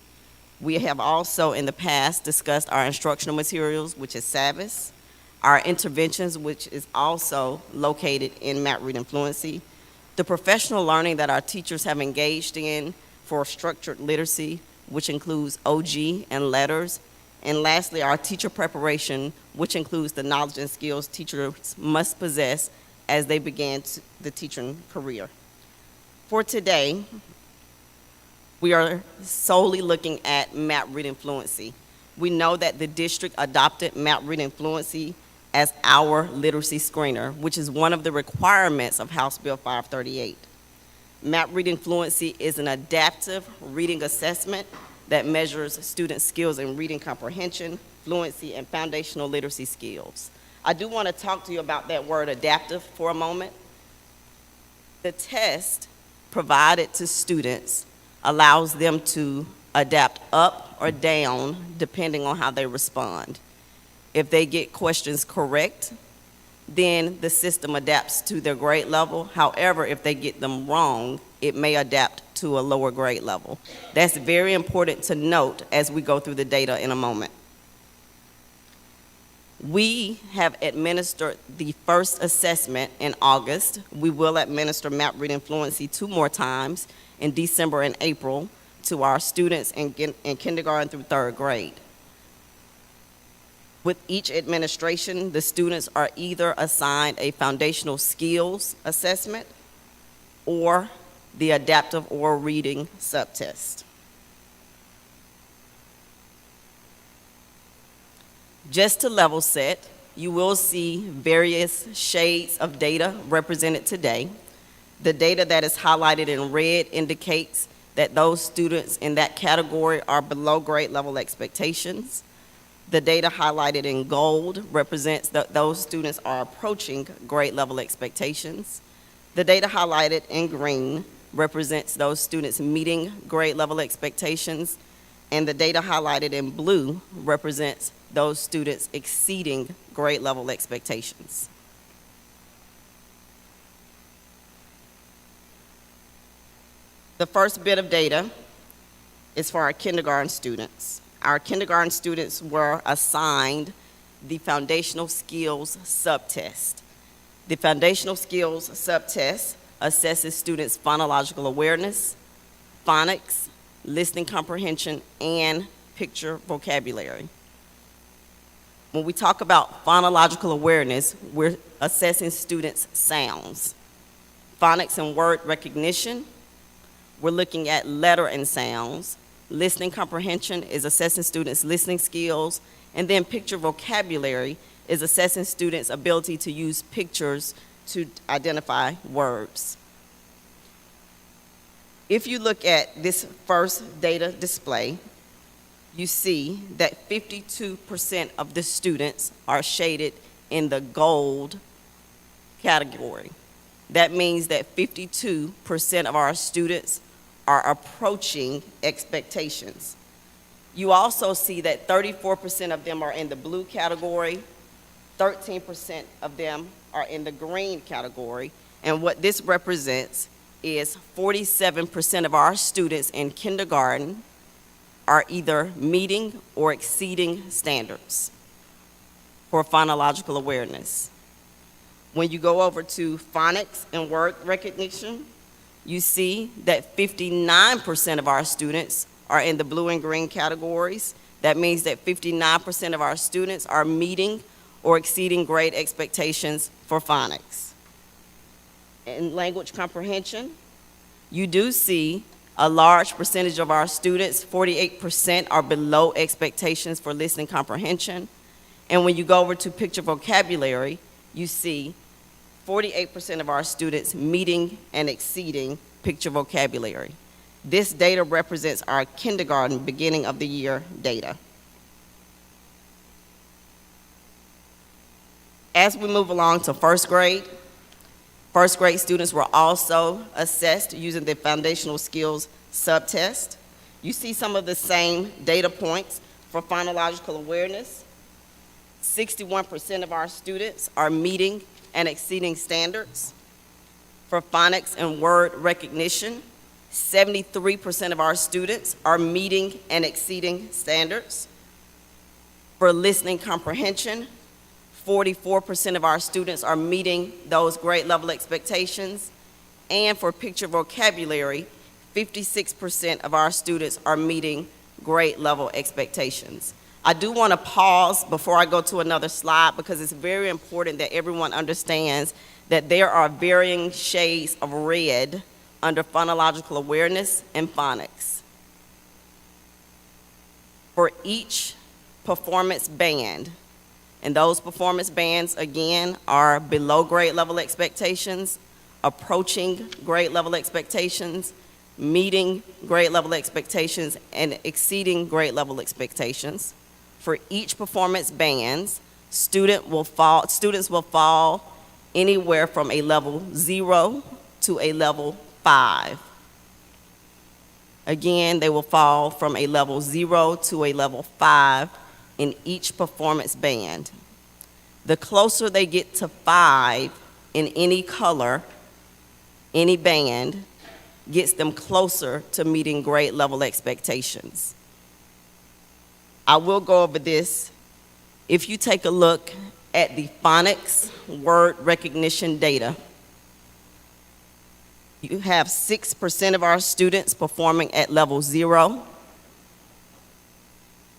We have also in the past discussed our instructional materials, which is SAVIS, our interventions, which is also located in MAP reading fluency, the professional learning that our teachers have engaged in for structured literacy, which includes OG and letters, and lastly, our teacher preparation, which includes the knowledge and skills teachers must possess as they begin the teaching career. For today, we are solely looking at MAP reading fluency. We know that the district adopted MAP reading fluency as our literacy screener, which is one of the requirements of House Bill 538. MAP reading fluency is an adaptive reading assessment that measures students' skills in reading comprehension, fluency, and foundational literacy skills. I do want to talk to you about that word adaptive for a moment. The test provided to students allows them to adapt up or down depending on how they respond. If they get questions correct, then the system adapts to their grade level. However, if they get them wrong, it may adapt to a lower grade level. That's very important to note as we go through the data in a moment. We have administered the first assessment in August. We will administer MAP reading fluency 2 more times in December and April to our students in kindergarten through 3rd grade. With each administration, the students are either assigned a foundational skills assessment or the adaptive oral reading subtest. Just to level set, you will see various shades of data represented today. The data that is highlighted in red indicates that those students in that category are below grade level expectations. The data highlighted in gold represents that those students are approaching grade level expectations. The data highlighted in green represents those students meeting grade level expectations, and the data highlighted in blue represents those students exceeding grade level expectations. The first bit of data is for our kindergarten students. Our kindergarten students were assigned the foundational skills subtest. The foundational skills subtest assesses students' phonological awareness, phonics, listening comprehension, and picture vocabulary. When we talk about phonological awareness, we're assessing students' sounds. Phonics and word recognition, we're looking at letter and sounds. Listening comprehension is assessing students' listening skills, and then picture vocabulary is assessing students' ability to use pictures to identify words. If you look at this first data display, you see that 52% of the students are shaded in the gold category. That means that 52% of our students are approaching expectations. You also see that 34% of them are in the blue category, 13% of them are in the green category, and what this represents is 47% of our students in kindergarten are either meeting or exceeding standards for phonological awareness. When you go over to phonics and word recognition, you see that 59% of our students are in the blue and green categories. That means that 59% of our students are meeting or exceeding grade expectations for phonics. In language comprehension, you do see a large percentage of our students, 48%, are below expectations for listening comprehension. And when you go over to picture vocabulary, you see 48% of our students meeting and exceeding picture vocabulary. This data represents our kindergarten beginning of the year data. As we move along to first grade students were also assessed using the foundational skills subtest. You see some of the same data points for phonological awareness. 61% of our students are meeting and exceeding standards. For phonics and word recognition, 73% of our students are meeting and exceeding standards. For listening comprehension, 44% of our students are meeting those grade level expectations. And for picture vocabulary, 56% of our students are meeting grade level expectations. I do want to pause before I go to another slide because it's very important that everyone understands that there are varying shades of red under phonological awareness and phonics. For each performance band, and those performance bands, again, are below grade level expectations, approaching grade level expectations, meeting grade level expectations, and exceeding grade level expectations. For each performance bands, students will fall anywhere from a level 0 to a level 5. Again, they will fall from a level 0 to a level 5 in each performance band. The closer they get to 5 in any color, any band, gets them closer to meeting grade level expectations. I will go over this. If you take a look at the phonics word recognition data, you have 6% of our students performing at level 0.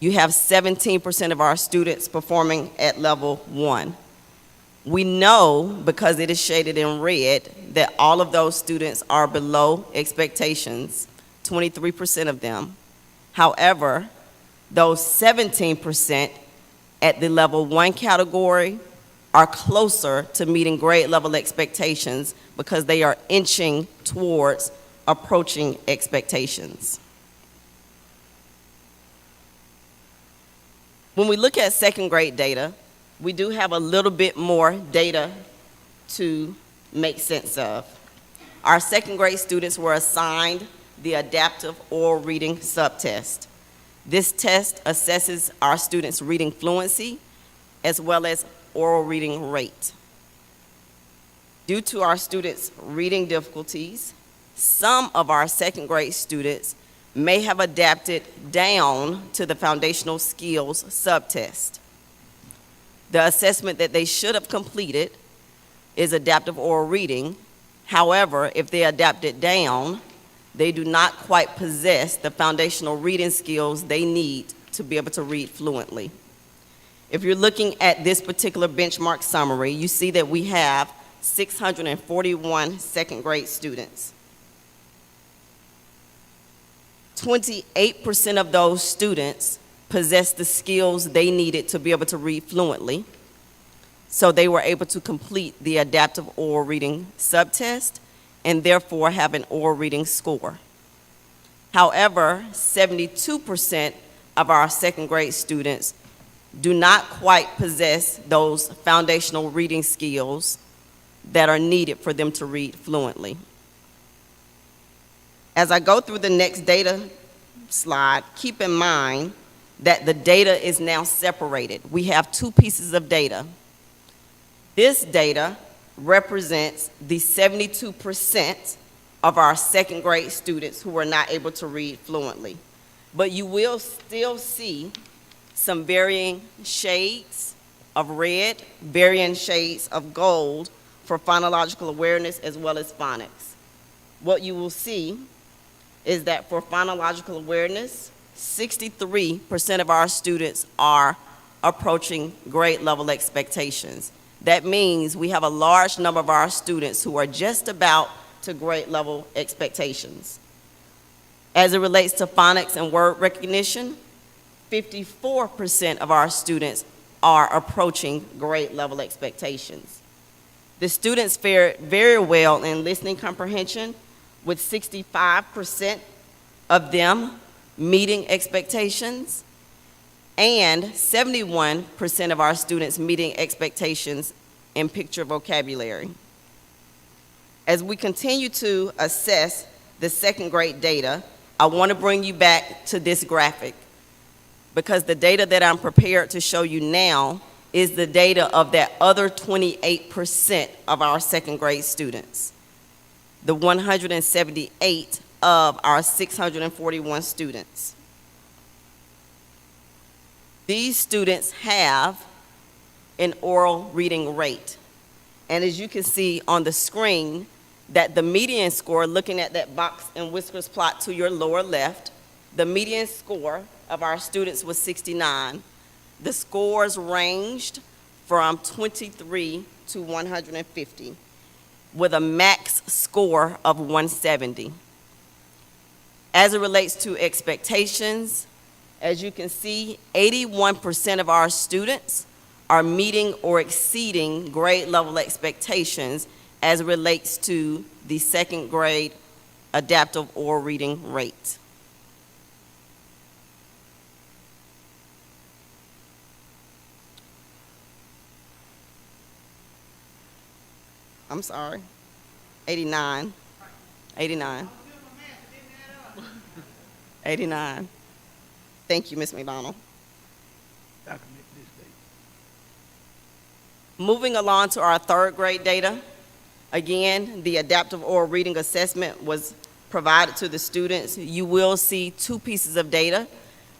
You have 17% of our students performing at level 1. We know, because it is shaded in red, that all of those students are below expectations, 23% of them. However, those 17% at the level 1 category are closer to meeting grade level expectations because they are inching towards approaching expectations. When we look at second grade data, we do have a little bit more data to make sense of. Our second grade students were assigned the adaptive oral reading subtest. This test assesses our students' reading fluency as well as oral reading rate. Due to our students' reading difficulties, some of our second grade students may have adapted down to the foundational skills subtest. The assessment that they should have completed is adaptive oral reading. However, if they adapted down, they do not quite possess the foundational reading skills they need to be able to read fluently. If you're looking at this particular benchmark summary, you see that we have 641 second grade students. 28% of those students possessed the skills they needed to be able to read fluently, so they were able to complete the adaptive oral reading subtest and therefore have an oral reading score. However, 72% of our second grade students do not quite possess those foundational reading skills that are needed for them to read fluently. As I go through the next data slide, keep in mind that the data is now separated. We have two pieces of data. This data represents the 72% of our second grade students who are not able to read fluently. But you will still see some varying shades of red, varying shades of gold for phonological awareness as well as phonics. What you will see is that for phonological awareness, 63% of our students are approaching grade level expectations. That means we have a large number of our students who are just about to grade level expectations. As it relates to phonics and word recognition, 54% of our students are approaching grade level expectations. The students fared very well in listening comprehension, with 65% of them meeting expectations and 71% of our students meeting expectations in picture vocabulary. As we continue to assess the second grade data, I want to bring you back to this graphic, because the data that I'm prepared to show you now is the data of that other 28% of our second grade students, the 178 of our 641 students. These students have an oral reading rate. And as you can see on the screen, that the median score, looking at that box and whiskers plot to your lower left, the median score of our students was 69. The scores ranged from 23 to 150, with a max score of 170. As it relates to expectations, as you can see, 81% of our students are meeting or exceeding grade level expectations as it relates to the second grade adaptive oral reading rate. I'm sorry, 89, 89. 89. Thank you, Ms. McDonald. Moving along to our third grade data. Again, the adaptive oral reading assessment was provided to the students. You will see two pieces of data.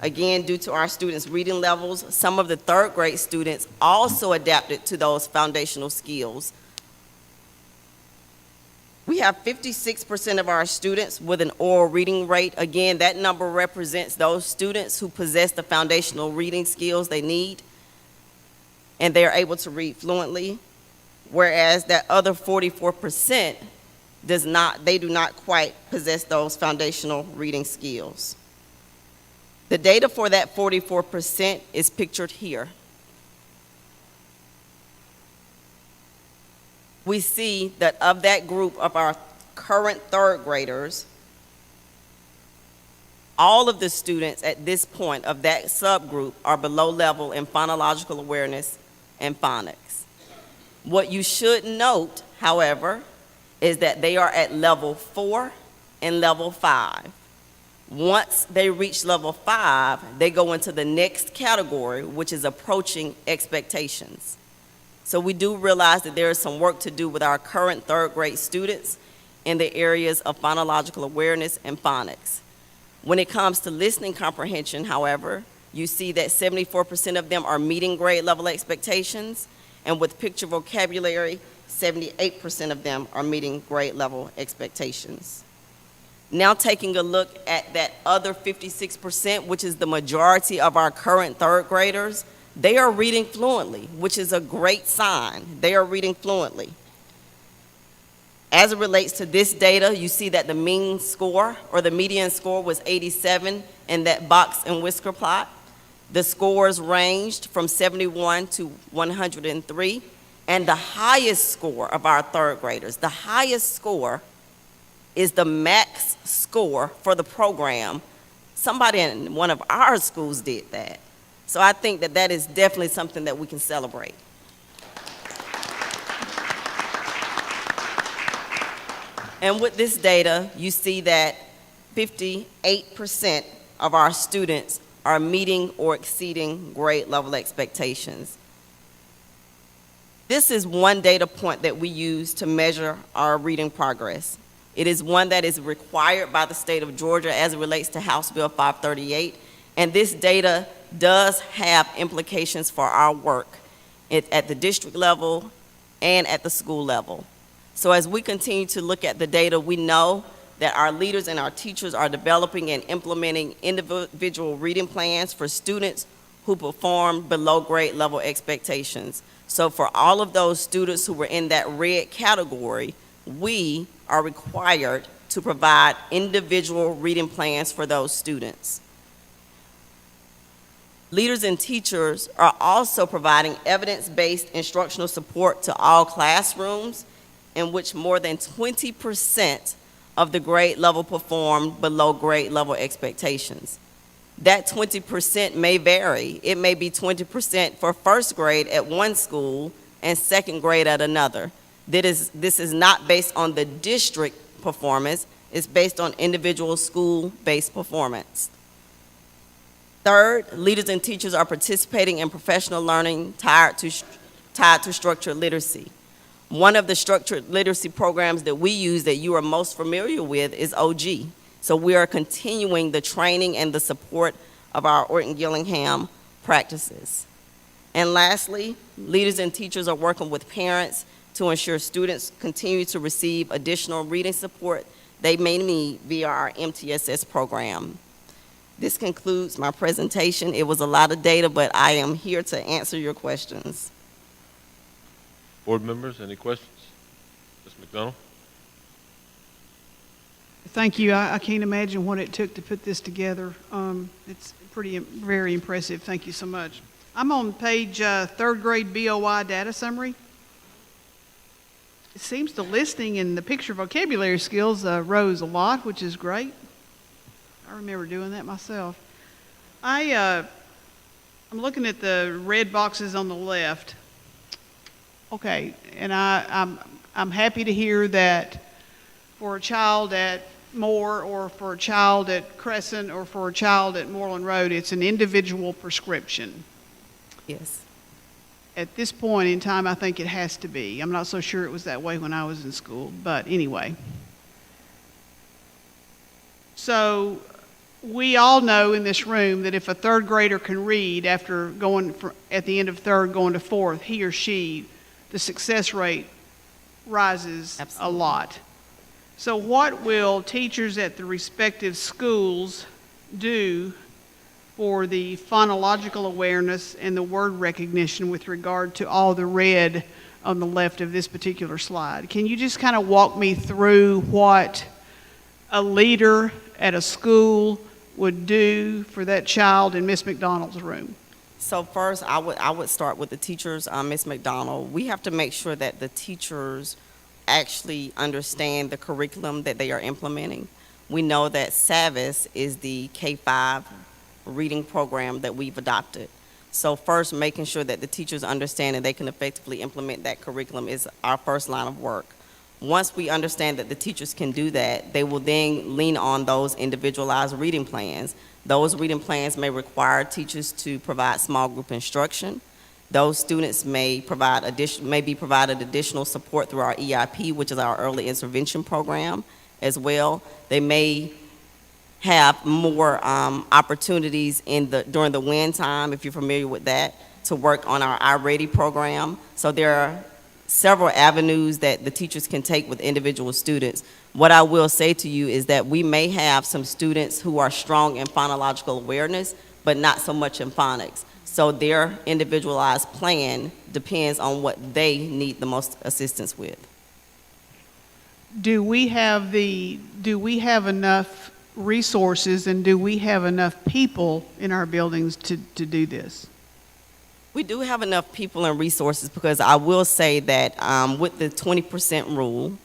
Again, due to our students' reading levels, some of the third grade students also adapted to those foundational skills. We have 56% of our students with an oral reading rate. Again, that number represents those students who possess the foundational reading skills they need, and they are able to read fluently, whereas that other 44% they do not quite possess those foundational reading skills. The data for that 44% is pictured here. We see that of that group of our current third graders, All of the students at this point of that subgroup are below level in phonological awareness and phonics. What you should note, however, is that they are at level 4 and level 5. Once they reach level 5, they go into the next category, which is approaching expectations. So we do realize that there is some work to do with our current third grade students in the areas of phonological awareness and phonics. When it comes to listening comprehension, however, you see that 74% of them are meeting grade level expectations, and with picture vocabulary, 78% of them are meeting grade level expectations. Now taking a look at that other 56%, which is the majority of our current third graders, they are reading fluently, which is a great sign. They are reading fluently. As it relates to this data, you see that the mean score or the median score was 87 in that box and whisker plot. The scores ranged from 71 to 103, and the highest score of our third graders, the highest score is the max score for the program. Somebody in one of our schools did that. So I think that that is definitely something that we can celebrate. And with this data, you see that 58% of our students are meeting or exceeding grade level expectations. This is one data point that we use to measure our reading progress. It is one that is required by the state of Georgia as it relates to House Bill 538, and this data does have implications for our work at the district level and at the school level. So as we continue to look at the data, we know that our leaders and our teachers are developing and implementing individual reading plans for students who perform below grade level expectations. So for all of those students who were in that red category, we are required to provide individual reading plans for those students. Leaders and teachers are also providing evidence-based instructional support to all classrooms in which more than 20% of the grade level performed below grade level expectations. That 20% may vary. It may be 20% for first grade at one school and second grade at another. This is not based on the district performance, it's based on individual school-based performance. Third, leaders and teachers are participating in professional learning tied to structured literacy. One of the structured literacy programs that we use that you are most familiar with is OG. So we are continuing the training and the support of our Orton Gillingham practices. And lastly, leaders and teachers are working with parents to ensure students continue to receive additional reading support they may need via our MTSS program. This concludes my presentation. It was a lot of data, but I am here to answer your questions. Board members, any questions? Ms. McDonald? Thank you. I can't imagine what it took to put this together. It's very impressive. Thank you so much. I'm on page third grade BOI data summary. It seems the listening and the picture vocabulary skills rose a lot, which is great. I remember doing that myself. I'm looking at the red boxes on the left. Okay, and I'm happy to hear that for a child at Moore or for a child at Crescent or for a child at Moreland Road, it's an individual prescription. Yes. At this point in time, I think it has to be. I'm not so sure it was that way when I was in school, but anyway. So we all know in this room that if a third grader can read after going at the end of third going to fourth, he or she, the success rate rises a lot. So what will teachers at the respective schools do for the phonological awareness and the word recognition with regard to all the red on the left of this particular slide? Can you just kind of walk me through what a leader at a school would do for that child in Miss McDonald's room? So first, I would start with the teachers, Ms. McDonald. We have to make sure that the teachers actually understand the curriculum that they are implementing. We know that SAVIS is the K-5 reading program that we've adopted. So first, making sure that the teachers understand and they can effectively implement that curriculum is our first line of work. Once we understand that the teachers can do that, they will then lean on those individualized reading plans. Those reading plans may require teachers to provide small group instruction. Those students may be provided additional support through our EIP, which is our early intervention program as well. They may have more opportunities during the WIN time, if you're familiar with that, to work on our iReady program. So there are several avenues that the teachers can take with individual students. What I will say to you is that we may have some students who are strong in phonological awareness, but not so much in phonics. So their individualized plan depends on what they need the most assistance with. Do we have enough resources and do we have enough people in our buildings to do this? We do have enough people and resources, because I will say that with the 20% rule,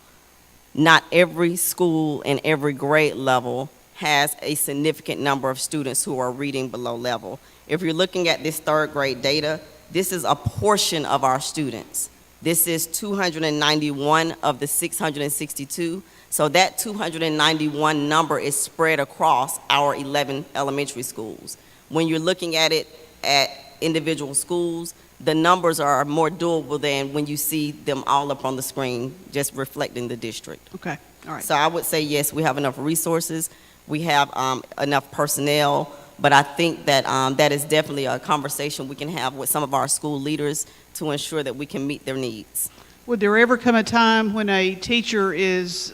not every school and every grade level has a significant number of students who are reading below level. If you're looking at this third grade data, this is a portion of our students. This is 291 of the 662. So that 291 number is spread across our 11 elementary schools. When you're looking at it at individual schools, the numbers are more doable than when you see them all up on the screen, just reflecting the district. Okay, all right. So I would say, yes, we have enough resources, we have enough personnel, but I think that that is definitely a conversation we can have with some of our school leaders to ensure that we can meet their needs. Would there ever come a time when a teacher is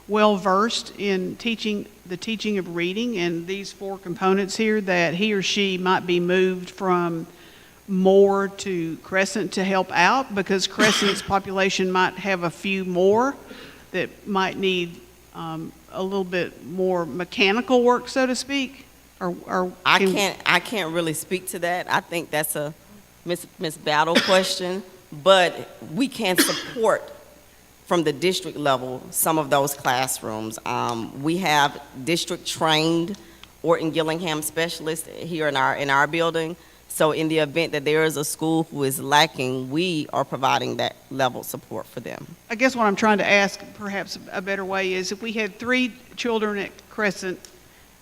well-versed in the teaching of reading and these four components here, that he or she might be moved from Moore to Crescent to help out, because Crescent's population might have a few more that might need a little bit more mechanical work, so to speak? I can't really speak to that. I think that's a Miss Battle question, but we can support from the district level some of those classrooms. We have district-trained Orton Gillingham specialists here in our building. So in the event that there is a school who is lacking, we are providing that level of support for them. I guess what I'm trying to ask, perhaps a better way, is if we had 3 children at Crescent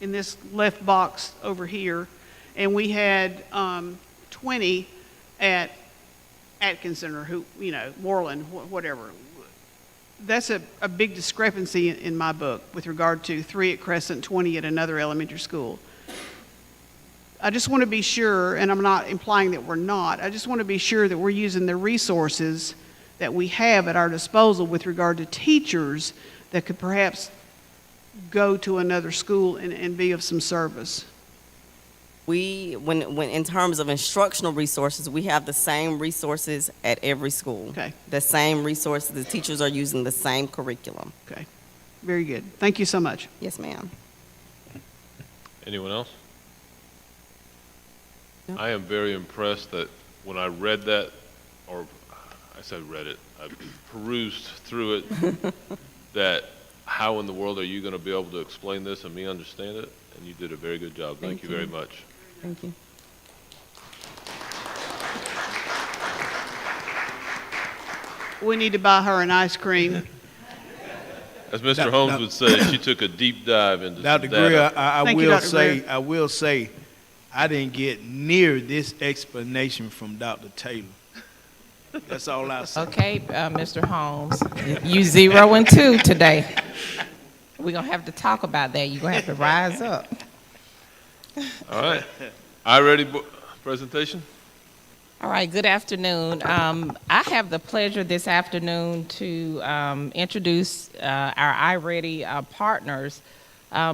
in this left box over here, and we had 20 at Atkinson or Moreland, whatever. That's a big discrepancy in my book with regard to 3 at Crescent, 20 at another elementary school. I just want to be sure, and I'm not implying that we're not, I just want to be sure that we're using the resources that we have at our disposal with regard to teachers that could perhaps go to another school and be of some service. When in terms of instructional resources, we have the same resources at every school. Okay. The same resources, the teachers are using the same curriculum. Okay, very good. Thank you so much. Yes, ma'am. Anyone else? No. I am very impressed that when I read that, or I said read it, I perused through it, that how in the world are you going to be able to explain this and me understand it? And you did a very good job. Thank you very much. Thank you. We need to buy her an ice cream. As Mr. Holmes would say, she took a deep dive into Dr. some data. Greer, I Dr. will say, I didn't get near this explanation from Dr. Taylor. That's all I say. Okay, Mr. Holmes, you 0 and 2 today. We're going to have to talk about that. You're going to have to rise up. All right. iReady presentation? All right, good afternoon. I have the pleasure this afternoon to introduce our iReady partners.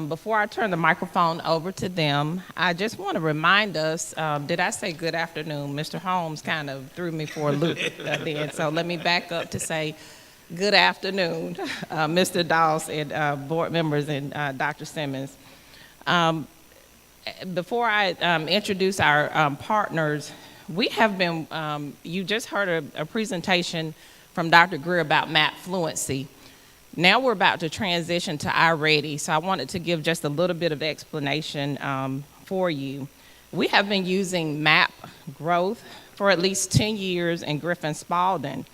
Before I turn the microphone over to them, I just want to remind us, did I say good afternoon? Mr. Holmes kind of threw me for a loop then, so let me back up to say good afternoon, Mr. Doss and board members and Dr. Simmons. Before I introduce our partners, we have been, you just heard a presentation from Dr. Greer about map fluency. Now we're about to transition to iReady, so I wanted to give just a little bit of explanation for you. We have been using MAP growth for at least 10 years in Griffin-Spalding.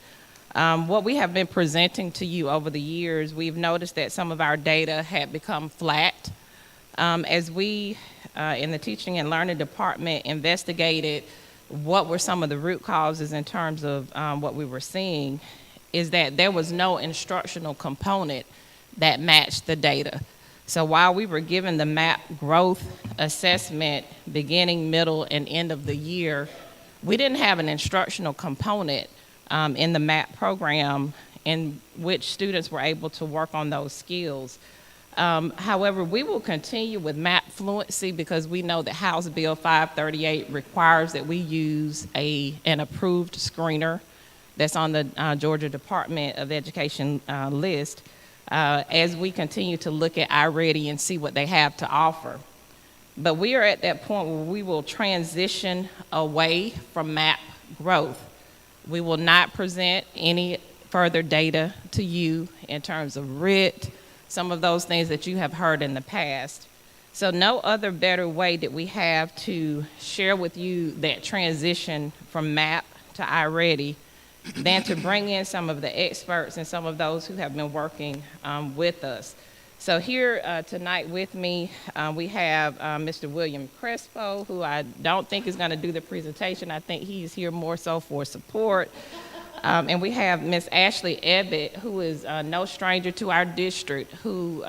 What we have been presenting to you over the years, we've noticed that some of our data had become flat. As we in the teaching and learning department investigated what were some of the root causes in terms of what we were seeing, is that there was no instructional component that matched the data. So while we were given the MAP growth assessment beginning, middle, and end of the year, we didn't have an instructional component in the MAP program in which students were able to work on those skills. However, we will continue with MAP fluency because we know that House Bill 538 requires that we use an approved screener that's on the Georgia Department of Education list as we continue to look at iReady and see what they have to offer. But we are at that point where we will transition away from MAP growth. We will not present any further data to you in terms of RIT, some of those things that you have heard in the past. So no other better way that we have to share with you that transition from MAP to iReady than to bring in some of the experts and some of those who have been working with us. So here tonight with me, we have Mr. William Crespo, who I don't think is going to do the presentation. I think he's here more so for support. And we have Ms. Ashley Ebbett, who is no stranger to our district, who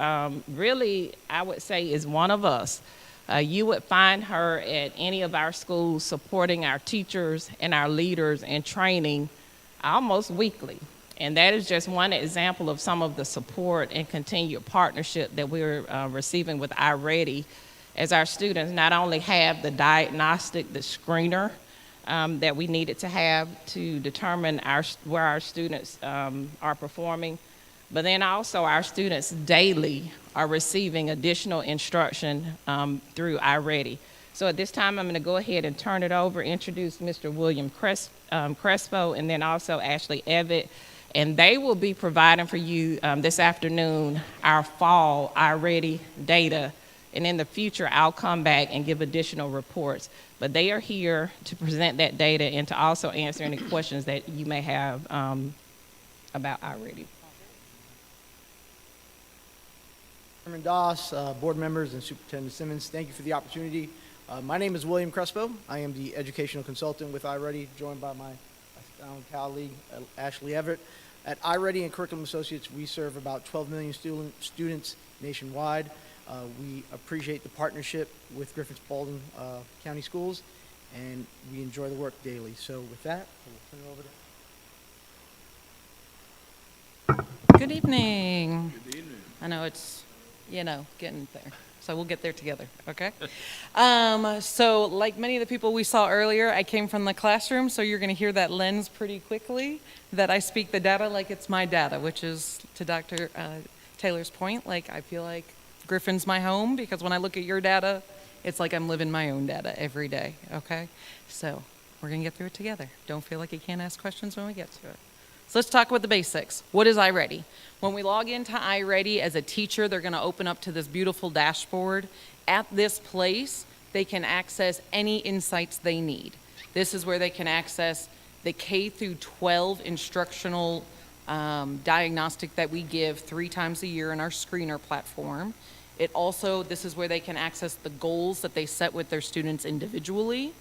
really, I would say, is one of us. You would find her at any of our schools supporting our teachers and our leaders in training almost weekly. And that is just one example of some of the support and continued partnership that we're receiving with iReady, as our students not only have the diagnostic, the screener that we needed to have to determine where our students are performing, but then also our students daily are receiving additional instruction through iReady. So at this time, I'm going to go ahead and turn it over, introduce Mr. William Crespo, and then also Ashley Ebbett. And they will be providing for you this afternoon our fall iReady data. And in the future, I'll come back and give additional reports. But they are here to present that data and to also answer any questions that you may have about iReady. Chairman Doss, board members, and Superintendent Simmons, thank you for the opportunity. My name is William Crespo. I am the educational consultant with iReady, joined by my esteemed colleague, Ashley Everett. At iReady and Curriculum Associates, we serve about 12 million students nationwide. We appreciate the partnership with Griffin-Spalding County Schools, and we enjoy the work daily. So with that, I will turn it over to... Good evening. Good evening. I know it's, getting there. So we'll get there together, okay? So like many of the people we saw earlier, I came from the classroom, so you're going to hear that lens pretty quickly, that I speak the data like it's my data, which is, to Dr. Taylor's point, like I feel like Griffin's my home, because when I look at your data, it's like I'm living my own data every day, okay? So we're going to get through it together. Don't feel like you can't ask questions when we get to it. So let's talk about the basics. What is iReady? When we log into iReady as a teacher, they're going to open up to this beautiful dashboard. At this place, they can access any insights they need. This is where they can access the K through 12 instructional diagnostic that we give 3 times a year in our screener platform. This is where they can access the goals that they set with their students individually.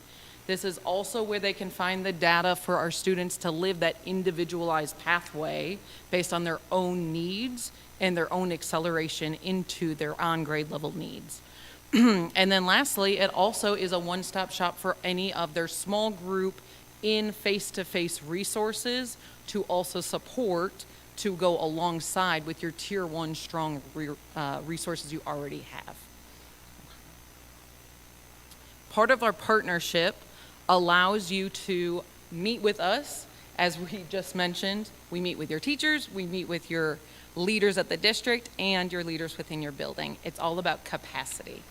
This is also where they can find the data for our students to live that individualized pathway based on their own needs and their own acceleration into their on-grade level needs. And then lastly, it also is a one-stop shop for any of their small group in face-to-face resources to also support to go alongside with your tier 1 strong resources you already have. Part of our partnership allows you to meet with us. As we just mentioned, we meet with your teachers, we meet with your leaders at the district, and your leaders within your building. It's all about capacity.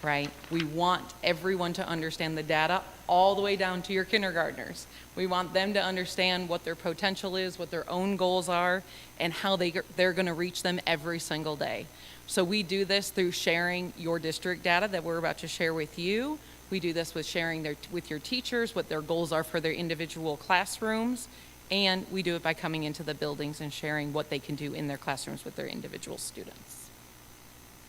right? We want everyone to understand the data all the way down to your kindergartners. We want them to understand what their potential is, what their own goals are, and how they're going to reach them every single day. So we do this through sharing your district data that we're about to share with you. We do this with sharing with your teachers what their goals are for their individual classrooms, and we do it by coming into the buildings and sharing what they can do in their classrooms with their individual students.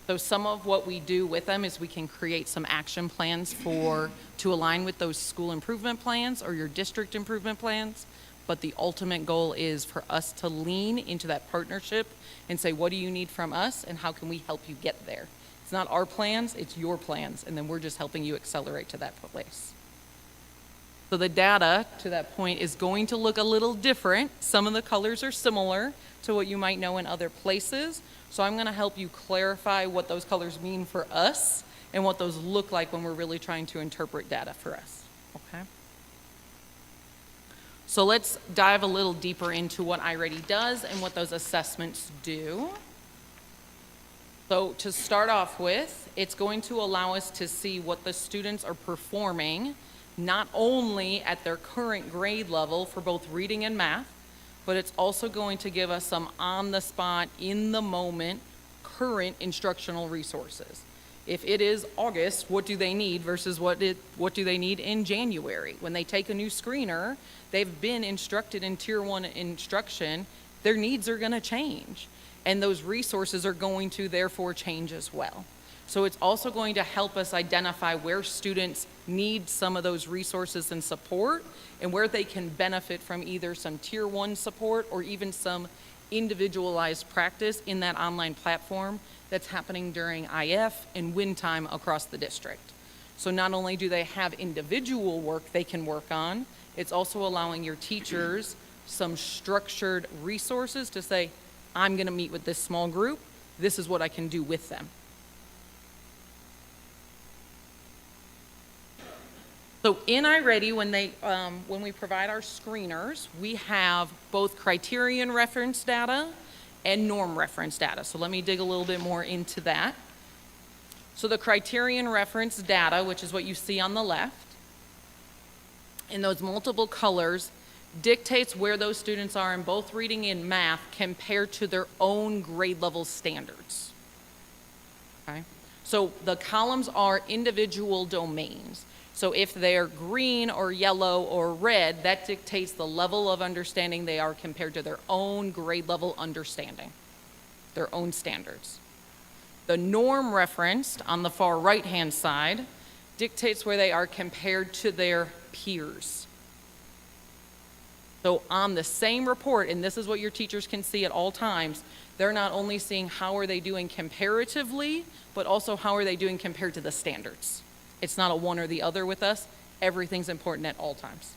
So some of what we do with them is we can create some action plans to align with those school improvement plans or your district improvement plans. But the ultimate goal is for us to lean into that partnership and say, what do you need from us and how can we help you get there? It's not our plans, it's your plans, and then we're just helping you accelerate to that place. So the data, to that point, is going to look a little different. Some of the colors are similar to what you might know in other places. So I'm going to help you clarify what those colors mean for us and what those look like when we're really trying to interpret data for us, okay? So let's dive a little deeper into what iReady does and what those assessments do. So to start off with, it's going to allow us to see what the students are performing, not only at their current grade level for both reading and math, but it's also going to give us some on-the-spot, in-the-moment, current instructional resources. If it is August, what do they need versus what do they need in January? When they take a new screener, they've been instructed in Tier 1 instruction, their needs are going to change. And those resources are going to therefore change as well. So it's also going to help us identify where students need some of those resources and support and where they can benefit from either some Tier 1 support or even some individualized practice in that online platform that's happening during IF and WIN time across the district. So not only do they have individual work they can work on, it's also allowing your teachers some structured resources to say, I'm going to meet with this small group, this is what I can do with them. So in iReady, when we provide our screeners, we have both criterion reference data and norm reference data. So let me dig a little bit more into that. So the criterion reference data, which is what you see on the left, in those multiple colors, dictates where those students are in both reading and math compared to their own grade level standards. Okay? So the columns are individual domains. So if they're green or yellow or red, that dictates the level of understanding they are compared to their own grade level understanding, their own standards. The norm referenced on the far right-hand side dictates where they are compared to their peers. So on the same report, and this is what your teachers can see at all times, they're not only seeing how are they doing comparatively, but also how are they doing compared to the standards. It's not a one or the other with us. Everything's important at all times.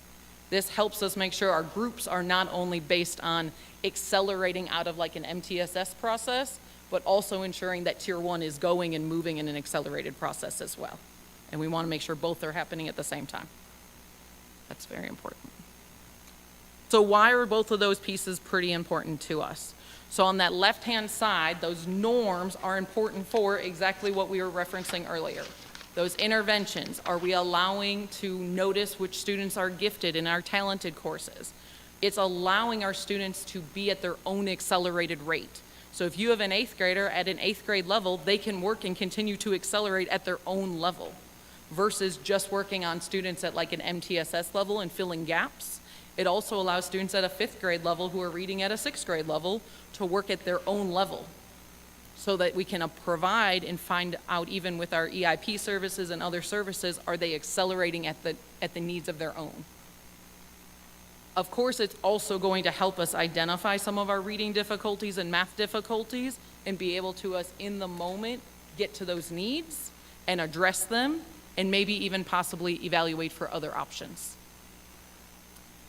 This helps us make sure our groups are not only based on accelerating out of like an MTSS process, but also ensuring that Tier 1 is going and moving in an accelerated process as well. And we want to make sure both are happening at the same time. That's very important. So why are both of those pieces pretty important to us? So on that left-hand side, those norms are important for exactly what we were referencing earlier. Those interventions, are we allowing to notice which students are gifted in our talented courses? It's allowing our students to be at their own accelerated rate. So if you have an 8th grader at an 8th grade level, they can work and continue to accelerate at their own level versus just working on students at like an MTSS level and filling gaps. It also allows students at a 5th grade level who are reading at a 6th grade level to work at their own level, so that we can provide and find out, even with our EIP services and other services, are they accelerating at the needs of their own? Of course, it's also going to help us identify some of our reading difficulties and math difficulties and be able to, us in the moment, get to those needs and address them and maybe even possibly evaluate for other options.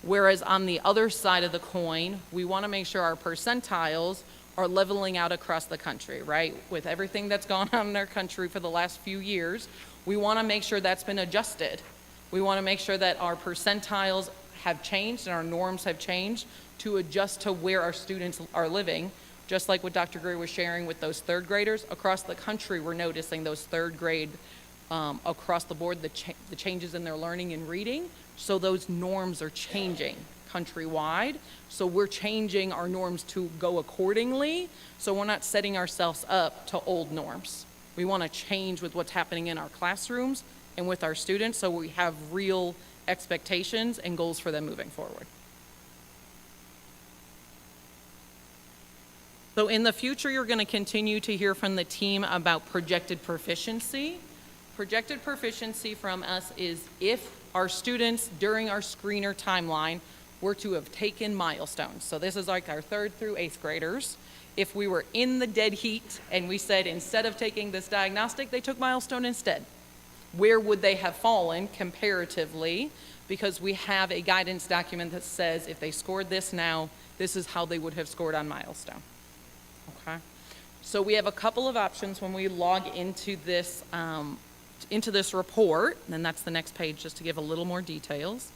Whereas on the other side of the coin, we want to make sure our percentiles are leveling out across the country, right? With everything that's gone on in our country for the last few years, we want to make sure that's been adjusted. We want to make sure that our percentiles have changed and our norms have changed to adjust to where our students are living. Just like what Dr. Gray was sharing with those 3rd graders, across the country we're noticing those 3rd grade across the board, the changes in their learning and reading. So those norms are changing countrywide. So we're changing our norms to go accordingly. So we're not setting ourselves up to old norms. We want to change with what's happening in our classrooms and with our students, so we have real expectations and goals for them moving forward. So in the future, you're going to continue to hear from the team about projected proficiency. Projected proficiency from us is if our students during our screener timeline were to have taken milestones. So this is like our 3rd through 8th graders. If we were in the dead heat and we said instead of taking this diagnostic, they took milestone instead, where would they have fallen comparatively? Because we have a guidance document that says if they scored this now, this is how they would have scored on milestone. Okay. So we have a couple of options when we log into this report, and that's the next page just to give a little more details.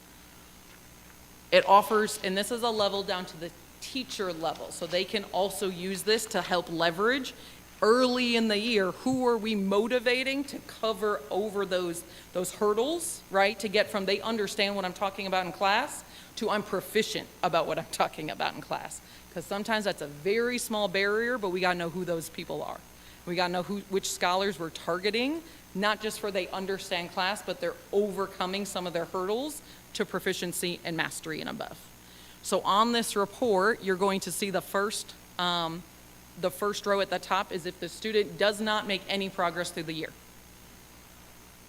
It offers, and this is a level down to the teacher level, so they can also use this to help leverage early in the year. Who are we motivating to cover over those hurdles, right? To get from they understand what I'm talking about in class to I'm proficient about what I'm talking about in class. Because sometimes that's a very small barrier, but we got to know who those people are. We got to know which scholars we're targeting, not just for they understand class, but they're overcoming some of their hurdles to proficiency and mastery and above. So on this report, you're going to see the first row at the top is if the student does not make any progress through the year.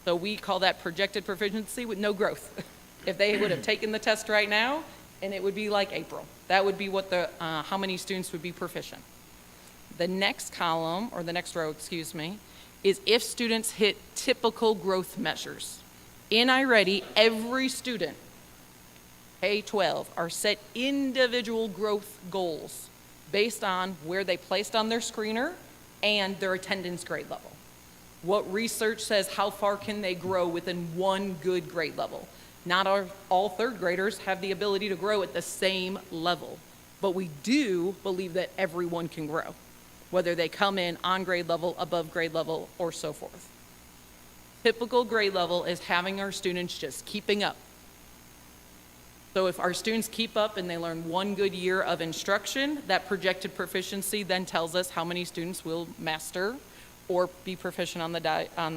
So we call that projected proficiency with no growth. If they would have taken the test right now, and it would be like April. That would be what how many students would be proficient. The next column, or the next row, excuse me, is if students hit typical growth measures. In iReady, every student, K-12, are set individual growth goals based on where they placed on their screener and their attendance grade level. What research says how far can they grow within one good grade level. Not all 3rd graders have the ability to grow at the same level, but we do believe that everyone can grow, whether they come in on grade level, above grade level, or so forth. Typical grade level is having our students just keeping up. So if our students keep up and they learn one good year of instruction, that projected proficiency then tells us how many students will master or be proficient on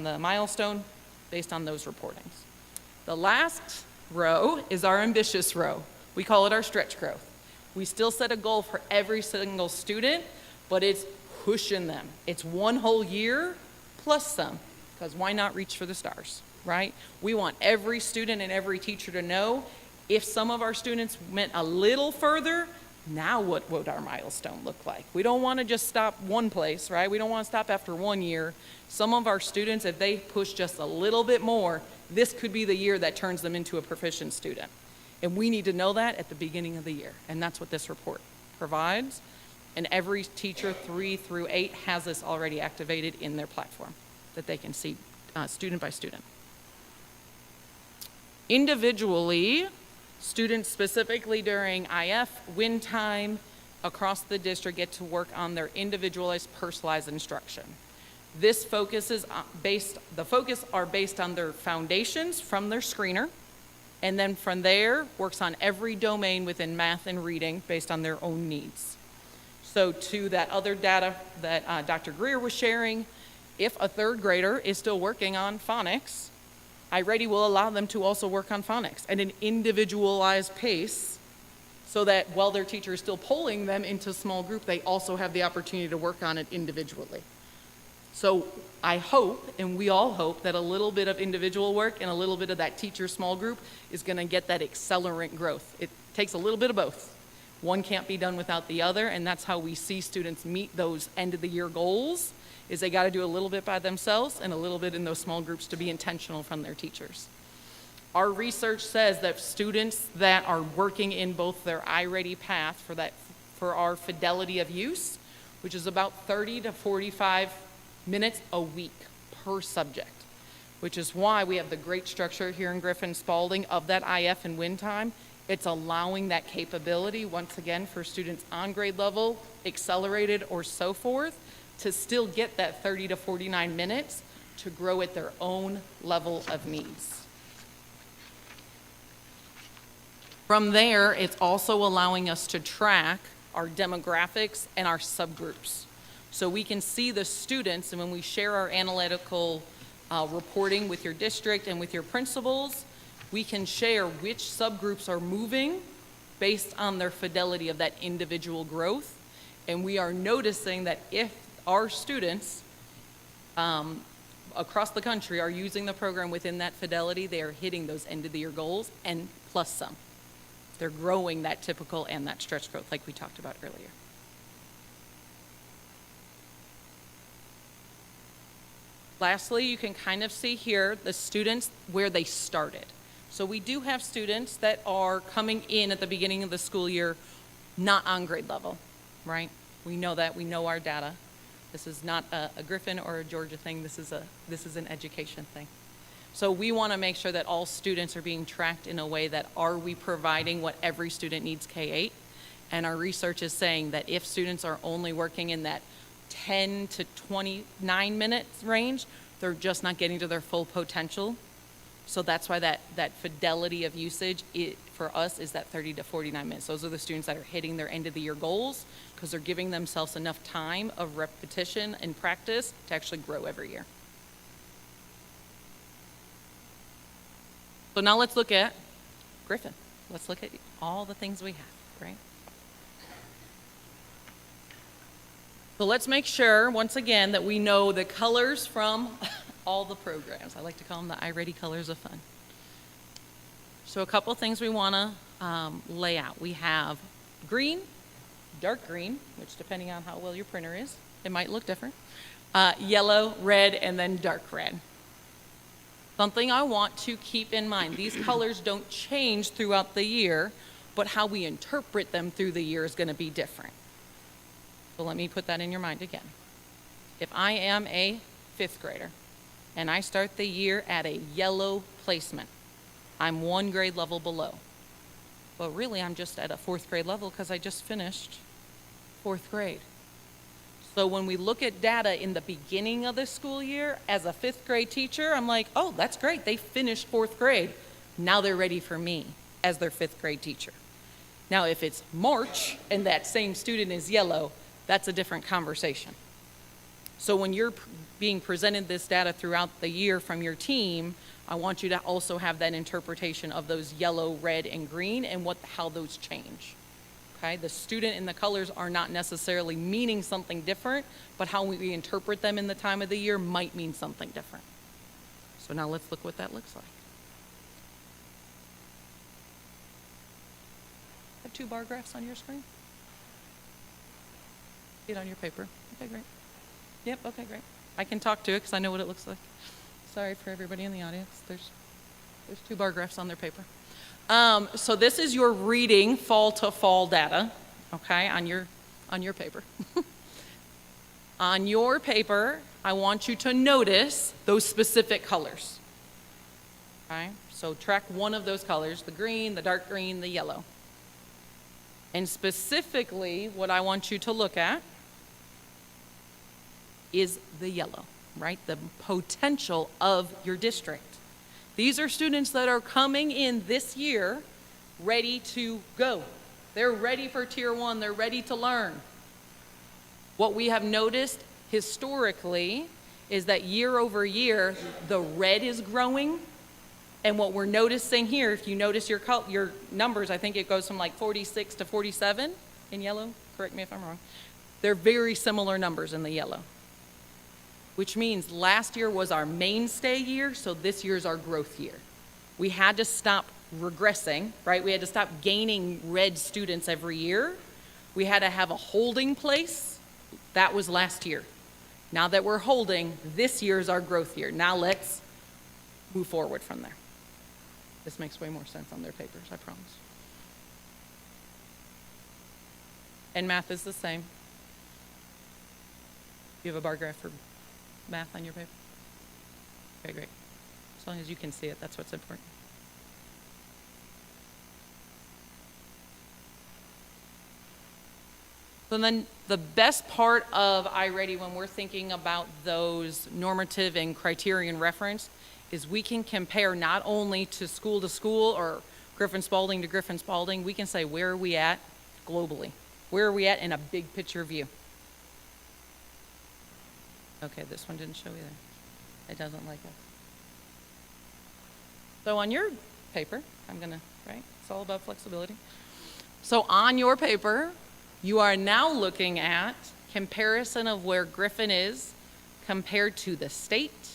the milestone based on those reportings. The last row is our ambitious row. We call it our stretch growth. We still set a goal for every single student, but it's pushing them. It's one whole year plus some, because why not reach for the stars, right? We want every student and every teacher to know if some of our students went a little further, now what would our milestone look like? We don't want to just stop one place, right? We don't want to stop after 1 year. Some of our students, if they push just a little bit more, this could be the year that turns them into a proficient student. And we need to know that at the beginning of the year. And that's what this report provides. And every teacher 3 through 8 has this already activated in their platform that they can see student by student. Individually, students specifically during IF, win time, across the district get to work on their individualized, personalized instruction. This focus is the focus are based on their foundations from their screener, and then from there, works on every domain within math and reading based on their own needs. So to that other data that Dr. Greer was sharing, if a 3rd grader is still working on phonics, iReady will allow them to also work on phonics at an individualized pace so that while their teacher is still pulling them into small group, they also have the opportunity to work on it individually. So I hope, and we all hope, that a little bit of individual work and a little bit of that teacher small group is going to get that accelerant growth. It takes a little bit of both. One can't be done without the other, and that's how we see students meet those end of the year goals, is they got to do a little bit by themselves and a little bit in those small groups to be intentional from their teachers. Our research says that students that are working in both their iReady path for our fidelity of use, which is about 30 to 45 minutes a week per subject, which is why we have the great structure here in Griffin-Spalding of that IF and win time. It's allowing that capability, once again, for students on grade level, accelerated, or so forth, to still get that 30 to 49 minutes to grow at their own level of needs. From there, it's also allowing us to track our demographics and our subgroups. So we can see the students, and when we share our analytical reporting with your district and with your principals, we can share which subgroups are moving based on their fidelity of that individual growth. And we are noticing that if our students across the country are using the program within that fidelity, they are hitting those end of the year goals and plus some. They're growing that typical and that stretch growth like we talked about earlier. Lastly, you can kind of see here the students where they started. So we do have students that are coming in at the beginning of the school year not on grade level, right? We know that, we know our data. This is not a Griffin or a Georgia thing, this is an education thing. So we want to make sure that all students are being tracked in a way that are we providing what every student needs K-8? And our research is saying that if students are only working in that 10 to 29 minutes range, they're just not getting to their full potential. So that's why that fidelity of usage for us is that 30 to 49 minutes. Those are the students that are hitting their end of the year goals because they're giving themselves enough time of repetition and practice to actually grow every year. So now let's look at Griffin. Let's look at all the things we have, right? So let's make sure, once again, that we know the colors from all the programs. I like to call them the iReady colors of fun. So a couple things we want to lay out. We have green, dark green, which depending on how well your printer is, it might look different. Yellow, red, and then dark red. Something I want to keep in mind, these colors don't change throughout the year, but how we interpret them through the year is going to be different. So let me put that in your mind again. If I am a 5th grader and I start the year at a yellow placement, I'm 1 grade level below. But really I'm just at a 4th grade level because I just finished 4th grade. So when we look at data in the beginning of the school year, as a 5th grade teacher, I'm like, oh, that's great. They finished 4th grade. Now they're ready for me as their 5th grade teacher. Now, if it's March and that same student is yellow, that's a different conversation. So when you're being presented this data throughout the year from your team, I want you to also have that interpretation of those yellow, red, and green and how those change. Okay? The student and the colors are not necessarily meaning something different, but how we interpret them in the time of the year might mean something different. So now let's look what that looks like. Have 2 bar graphs on your screen? See it on your paper. Okay, great. Yep, okay, great. I can talk to it because I know what it looks like. Sorry for everybody in the audience. There's 2 bar graphs on their paper. So this is your reading fall to fall data, okay, on your paper. On your paper, I want you to notice those specific colors. Okay, so track one of those colors, the green, the dark green, the yellow. And specifically, what I want you to look at is the yellow, right? The potential of your district. These are students that are coming in this year ready to go. They're ready for Tier 1. They're ready to learn. What we have noticed historically is that year over year, the red is growing. And what we're noticing here, if you notice your numbers, I think it goes from like 46 to 47 in yellow. Correct me if I'm wrong. They're very similar numbers in the yellow, which means last year was our mainstay year, so this year's our growth year. We had to stop regressing, right? We had to stop gaining red students every year. We had to have a holding place. That was last year. Now that we're holding, this year's our growth year. Now let's move forward from there. This makes way more sense on their papers, I promise. And math is the same. You have a bar graph for math on your paper? Okay, great. As long as you can see it, that's what's important. So So then the best part of iReady when we're thinking about those normative and criterion reference is we can compare not only to school or Griffin-Spalding to Griffin-Spalding, we can say where are we at globally? Where are we at in a big picture view? Okay, this one didn't show either. It doesn't like it. So on your paper, right? It's all about flexibility. So on your paper, you are now looking at comparison of where Griffin is compared to the state,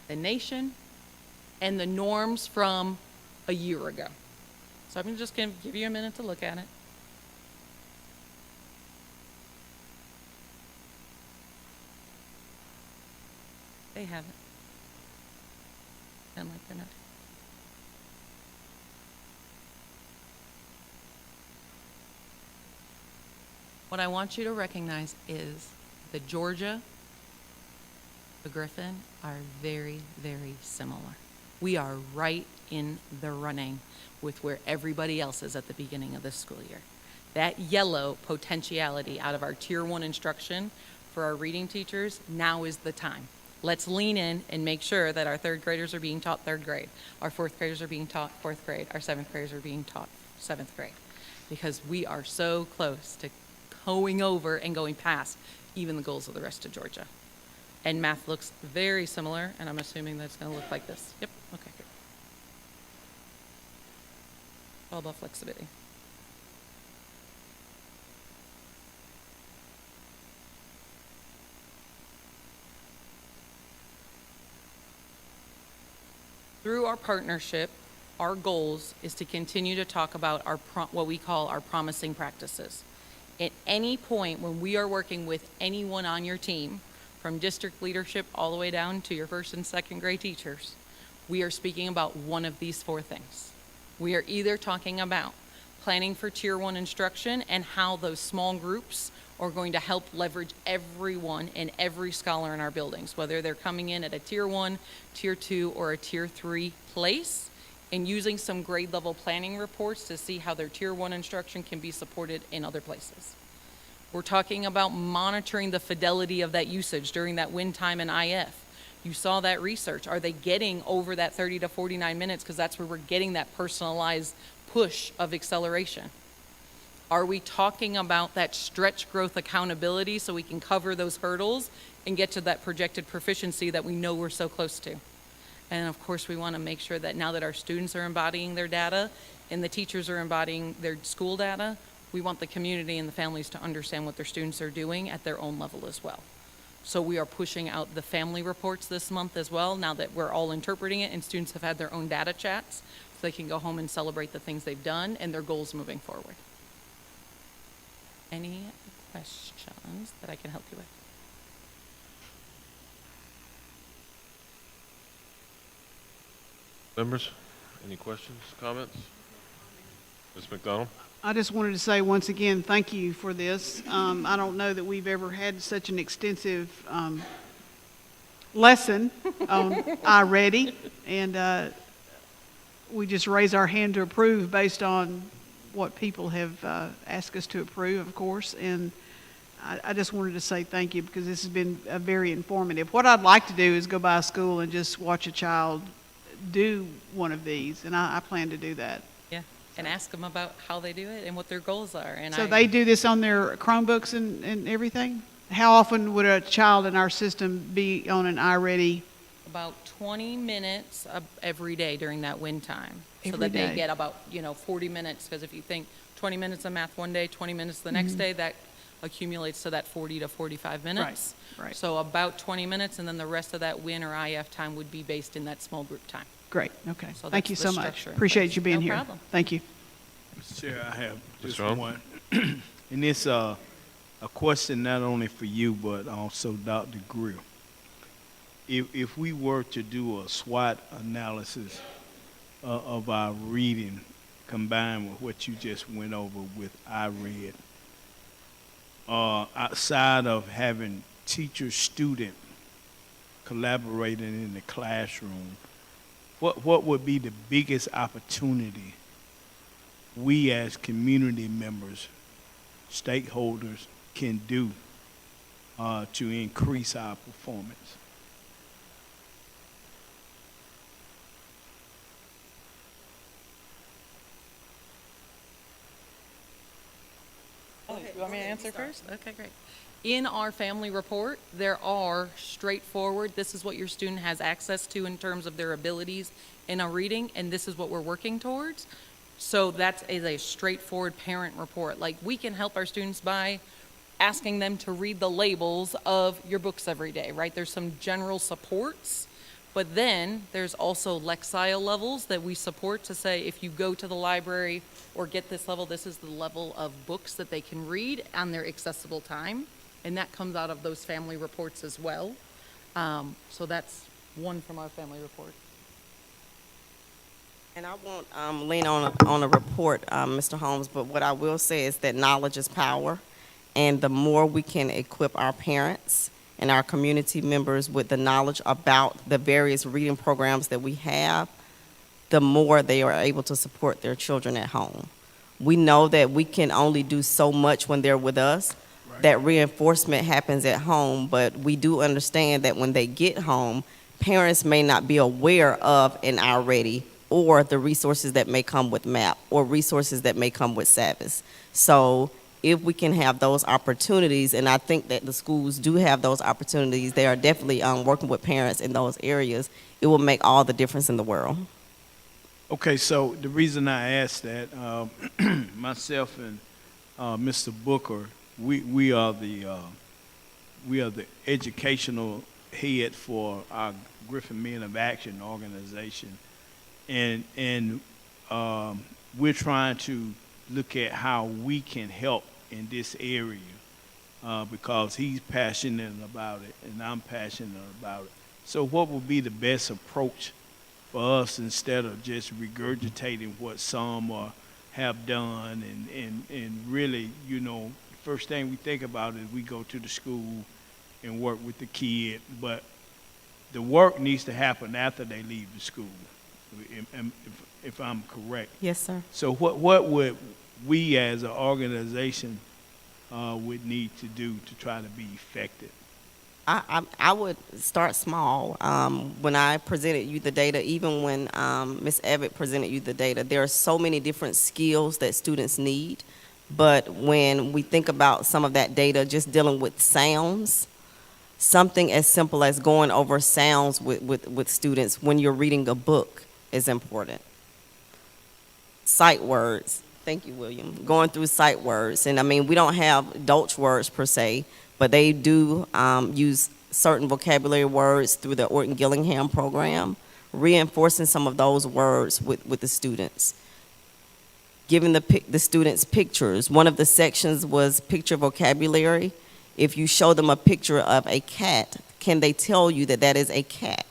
the nation, and the norms from a year ago. So I'm just going to give you a minute to look at it. They have it. And like they're not. What I want you to recognize is that Georgia, the Griffin, are very, very similar. We are right in the running with where everybody else is at the beginning of this school year. That yellow potentiality out of our Tier 1 instruction for our reading teachers, now is the time. Let's lean in and make sure that our third graders are being taught third grade, our fourth graders are being taught fourth grade, our seventh graders are being taught seventh grade, because we are so close to going over and going past even the goals of the rest of Georgia. And math looks very similar, and I'm assuming that's going to look like this. Yep, okay, good. All about flexibility. Through our partnership, our goals is to continue to talk about our what we call our promising practices. At any point when we are working with anyone on your team, from district leadership all the way down to your first and second grade teachers, we are speaking about one of these four things. We are either talking about planning for Tier 1 instruction and how those small groups are going to help leverage everyone and every scholar in our buildings, whether they're coming in at a Tier 1, Tier 2, or a Tier 3 place, and using some grade level planning reports to see how their Tier 1 instruction can be supported in other places. We're talking about monitoring the fidelity of that usage during that win time in IF. You saw that research. Are they getting over that 30 to 49 minutes? Because that's where we're getting that personalized push of acceleration. Are we talking about that stretch growth accountability so we can cover those hurdles and get to that projected proficiency that we know we're so close to? And of course, we want to make sure that now that our students are embodying their data and the teachers are embodying their school data, we want the community and the families to understand what their students are doing at their own level as well. So we are pushing out the family reports this month as well, now that we're all interpreting it and students have had their own data chats, so they can go home and celebrate the things they've done and their goals moving forward. Any questions that I can help you with? Members, any questions, comments? Ms. McDonald? I just wanted to say once again, thank you for this. I don't know that we've ever had such an extensive lesson on iReady, and we just raise our hand to approve based on what people have asked us to approve, of course, and I just wanted to say thank you because this has been very informative. What I'd like to do is go by a school and just watch a child do one of these, and I plan to do that. Yeah, and ask them about how they do it and what their goals are. And so they do this on their Chromebooks and everything? How often would a child in our system be on an iReady? About 20 minutes every day during that win time. So Every that day. they get about, 40 minutes, because if you think 20 minutes of math one day, 20 minutes the next day, that accumulates to that 40 to 45 minutes. Right. So about 20 minutes, and then the rest of that win or IF time would be based in that small group time. Great, okay. So Thank that's you the so much. structure in Appreciate place. you being No here. problem. Thank you. Mr. Chair, I have just Mr. Ohm? one. And it's a question not only for you, but also Dr. Greer. If we were to do a SWOT analysis of our reading combined with what you just went over with iRead, outside of having teacher-student collaborating in the classroom, what would be the biggest opportunity we as community members stakeholders can do to increase our performance. You want me to answer first? Okay, great. In our family report, there are straightforward, this is what your student has access to in terms of their abilities in a reading, and this is what we're working towards. So that is a straightforward parent report. Like, we can help our students by asking them to read the labels of your books every day, right? There's some general supports, but then there's also Lexile levels that we support to say, if you go to the library or get this level, this is the level of books that they can read on their accessible time. And that comes out of those family reports as well. So that's one from our family report. And I won't lean on a report, Mr. Holmes, but what I will say is that knowledge is power. And the more we can equip our parents and our community members with the knowledge about the various reading programs that we have, the more they are able to support their children at home. We know that we can only do so much when they're with us. Right. That reinforcement happens at home, but we do understand that when they get home, parents may not be aware of an iReady or the resources that may come with MAP or resources that may come with SAVIS. So if we can have those opportunities, and I think that the schools do have those opportunities, they are definitely working with parents in those areas, it will make all the difference in the world. Okay, so the reason I asked that, myself and Mr. Booker, we are the educational head for our Griffin Men of Action organization, and we're trying to look at how we can help in this area because he's passionate about it and I'm passionate about it. So what would be the best approach for us instead of just regurgitating what some have done and really, you know, the first thing we think about is we go to the school and work with the kid, but the work needs to happen after they leave the school, if I'm correct. Yes, sir. So what would we as an organization would need to do to try to be effective? I would start small. When I presented you the data, even when Ms. Evett presented you the data, there are so many different skills that students need. But when we think about some of that data, just dealing with sounds, something as simple as going over sounds with students when you're reading a book is important. Sight words. Thank you, William. Going through sight words. And I mean, we don't have Dolch words per se, but they do use certain vocabulary words through the Orton Gillingham program, reinforcing some of those words with the students. Giving the students pictures. One of the sections was picture vocabulary. If you show them a picture of a cat, can they tell you that that is a cat?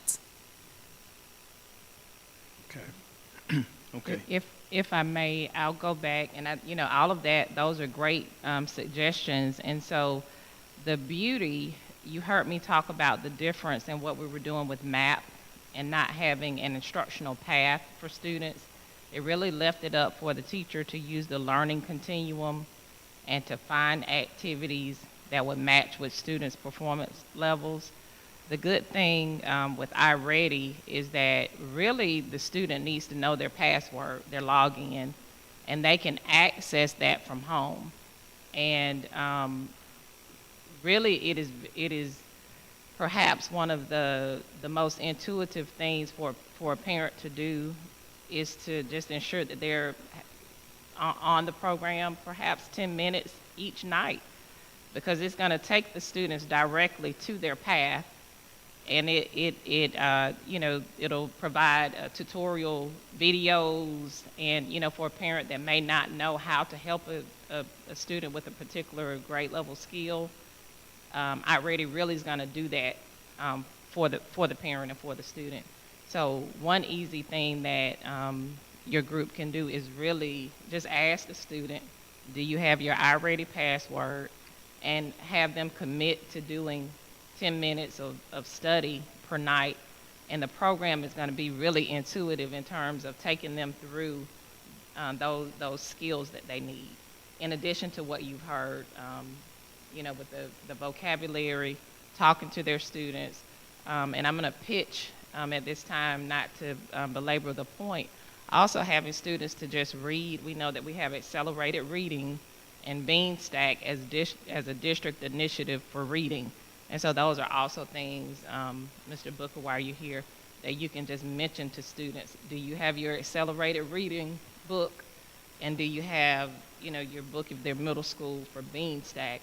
Okay. Okay. If I may, I'll go back and all of that, those are great suggestions. And so the beauty, you heard me talk about the difference in what we were doing with MAP and not having an instructional path for students. It really left it up for the teacher to use the learning continuum and to find activities that would match with students' performance levels. The good thing with iReady is that really the student needs to know their password, their login, and they can access that from home. And really it is perhaps one of the most intuitive things for a parent to do is to just ensure that they're on the program perhaps 10 minutes each night, because it's going to take the students directly to their path. And it'll provide tutorial videos, and for a parent that may not know how to help a student with a particular grade level skill, iReady really is going to do that for the parent and for the student. So one easy thing that your group can do is really just ask the student, do you have your iReady password, and have them commit to doing 10 minutes of study per night, and the program is going to be really intuitive in terms of taking them through those skills that they need in addition to what you've heard, with the vocabulary, talking to their students. And I'm going to pitch at this time, not to belabor the point, also having students to just read. We know that we have accelerated reading and Bean Stack as a district initiative for reading. And so those are also things, Mr. Booker, while you're here, that you can just mention to students. Do you have your accelerated reading book? And do you have, your book if they're middle school for Bean Stack?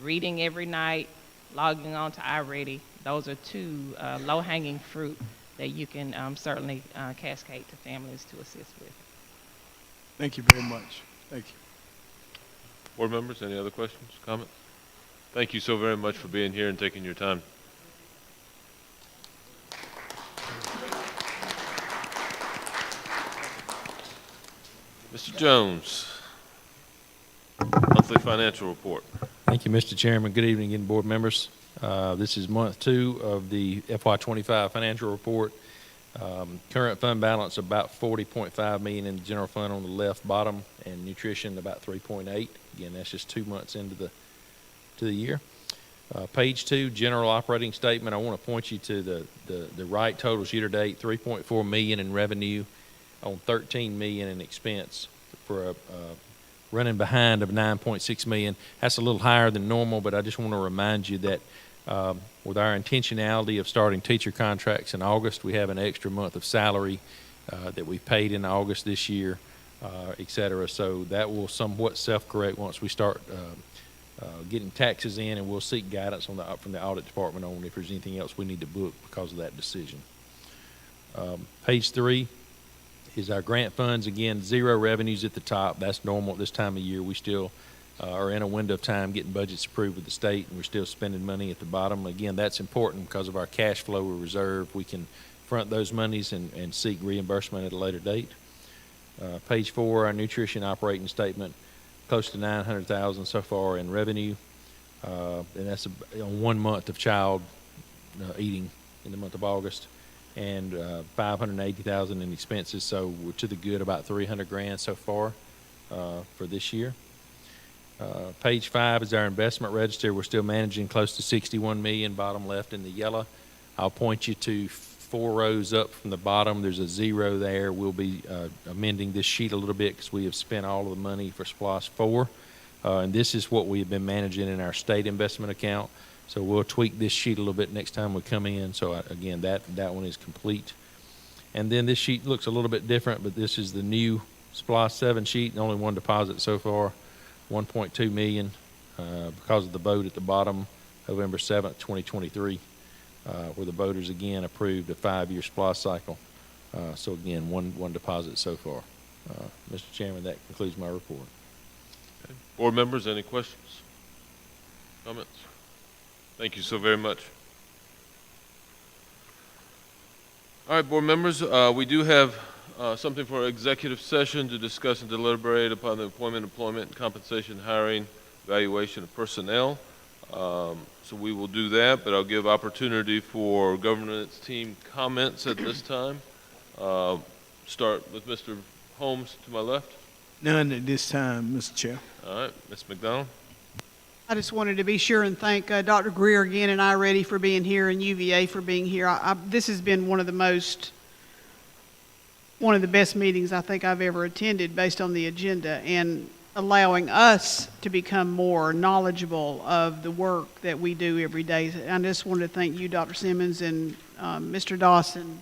Reading every night, logging on to iReady. Those are two low-hanging fruit that you can certainly cascade to families to assist with. Thank you very much. Thank you. Board members, any other questions, comments? Thank you so very much for being here and taking your time. Mr. Jones, monthly financial report. Thank you, Mr. Chairman. Good evening again, board members. This is month 2 of the FY25 financial report. Current fund balance about $40.5 million in the general fund on the left bottom, and nutrition about 3.8. Again, that's just 2 months into the year. Page 2, general operating statement. I want to point you to the right totals year to date: $3.4 million in revenue on $13 million in expense for a running behind of $9.6 million. That's a little higher than normal, but I just want to remind you that with our intentionality of starting teacher contracts in August, we have an extra month of salary that we paid in August this year, et cetera. So that will somewhat self-correct once we start getting taxes in, and we'll seek guidance from the audit department on if there's anything else we need to book because of that decision. Page 3 is our grant funds. Again, 0 revenues at the top. That's normal at this time of year. We still are in a window of time getting budgets approved with the state, and we're still spending money at the bottom. Again, that's important because of our cash flow reserve. We can front those monies and seek reimbursement at a later date. Page 4, our nutrition operating statement, close to $900,000 so far in revenue, and that's on 1 month of child eating in the month of August, and $580,000 in expenses. So we're to the good, about $300,000 so far for this year. Page 5 is our investment register. We're still managing close to $61 million, bottom left in the yellow. I'll point you to 4 rows up from the bottom. There's a 0 there. We'll be amending this sheet a little bit because we have spent all of the money for SPLOST 4. And this is what we have been managing in our state investment account. So we'll tweak this sheet a little bit next time we come in. So again, that one is complete. And then this sheet looks a little bit different, but this is the new SPLOST 7 sheet, and only 1 deposit so far, $1.2 million because of the vote at the bottom, November 7th, 2023, where the voters again approved a 5-year SPLOST cycle. So again, one deposit so far. Mr. Chairman, that concludes my report. Okay. Board members, any questions, comments? Thank you so very much. All right, board members, we do have something for executive session to discuss and deliberate upon the appointment, employment, compensation, hiring, evaluation of personnel. So we will do that, but I'll give opportunity for governance team comments at this time. Start with Mr. Holmes to my left. None at this time, Mr. Chair. All right, Ms. McDonald. I just wanted to be sure and thank Dr. Greer again and iReady for being here and UVA for being here. This has been one of the best meetings I think I've ever attended based on the agenda, and allowing us to become more knowledgeable of the work that we do every day. I just wanted to thank you, Dr. Simmons, and Mr. Dawson,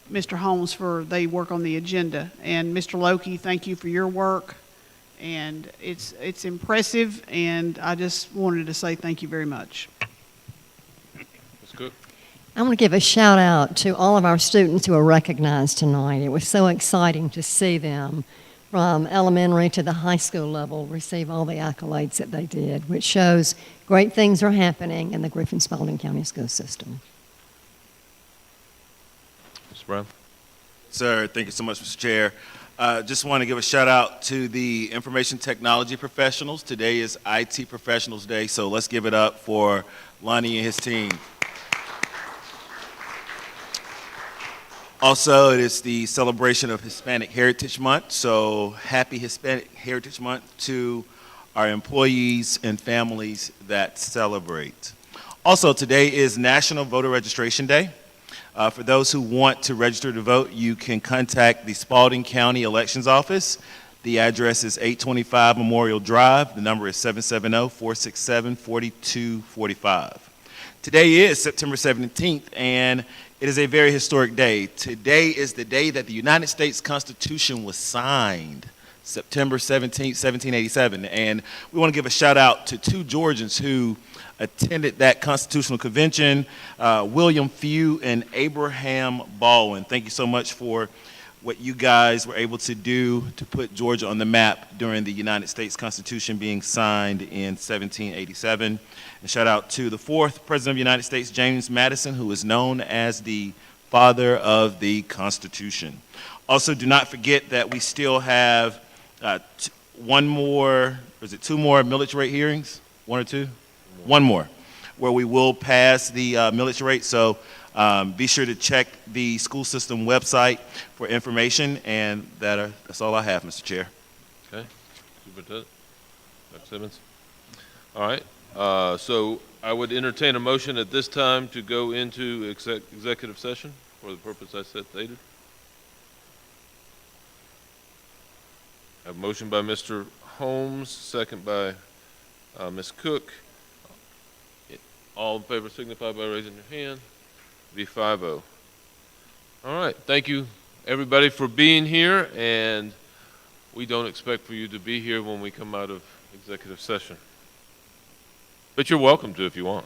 Mr. Holmes, for they work on the agenda. And Mr. Loki, thank you for your work. And it's impressive, and I just wanted to say thank you very much. Ms. Cook. I want to give a shout out to all of our students who are recognized tonight. It was so exciting to see them from elementary to the high school level receive all the accolades that they did, which shows great things are happening in the Griffin-Spalding County School system. Mr. Brown. Sir, thank you so much, Mr. Chair. Just want to give a shout out to the information technology professionals. Today is IT Professionals Day, so let's give it up for Lonnie and his team. Also, it is the celebration of Hispanic Heritage Month, so happy Hispanic Heritage Month to our employees and families that celebrate. Also, today is National Voter Registration Day. For those who want to register to vote, you can contact the Spalding County Elections Office. The address is 825 Memorial Drive. The number is 770-467-4245. Today is September 17th, and it is a very historic day. Today is the day that the United States Constitution was signed, September 17th, 1787. And we want to give a shout out to two Georgians who attended that constitutional convention, William Few and Abraham Baldwin. Thank you so much for what you guys were able to do to put Georgia on the map during the United States Constitution being signed in 1787. And shout out to the fourth President of the United States, James Madison, who is known as the father of the Constitution. Also, do not forget that we still have two more millage rate hearings? One or two? One more, where we will pass the millage rate. So be sure to check the school system website for information, and that's all I have, Mr. Chair. Okay, Superintendent, Dr. Simmons. All right, so I would entertain a motion at this time to go into executive session for the purpose I stated. I have a motion by Mr. Holmes, second by Ms. Cook. All in favor signify by raising your hand. Be 5-0. All right, thank you everybody for being here, and we don't expect for you to be here when we come out of executive session. But you're welcome to if you want.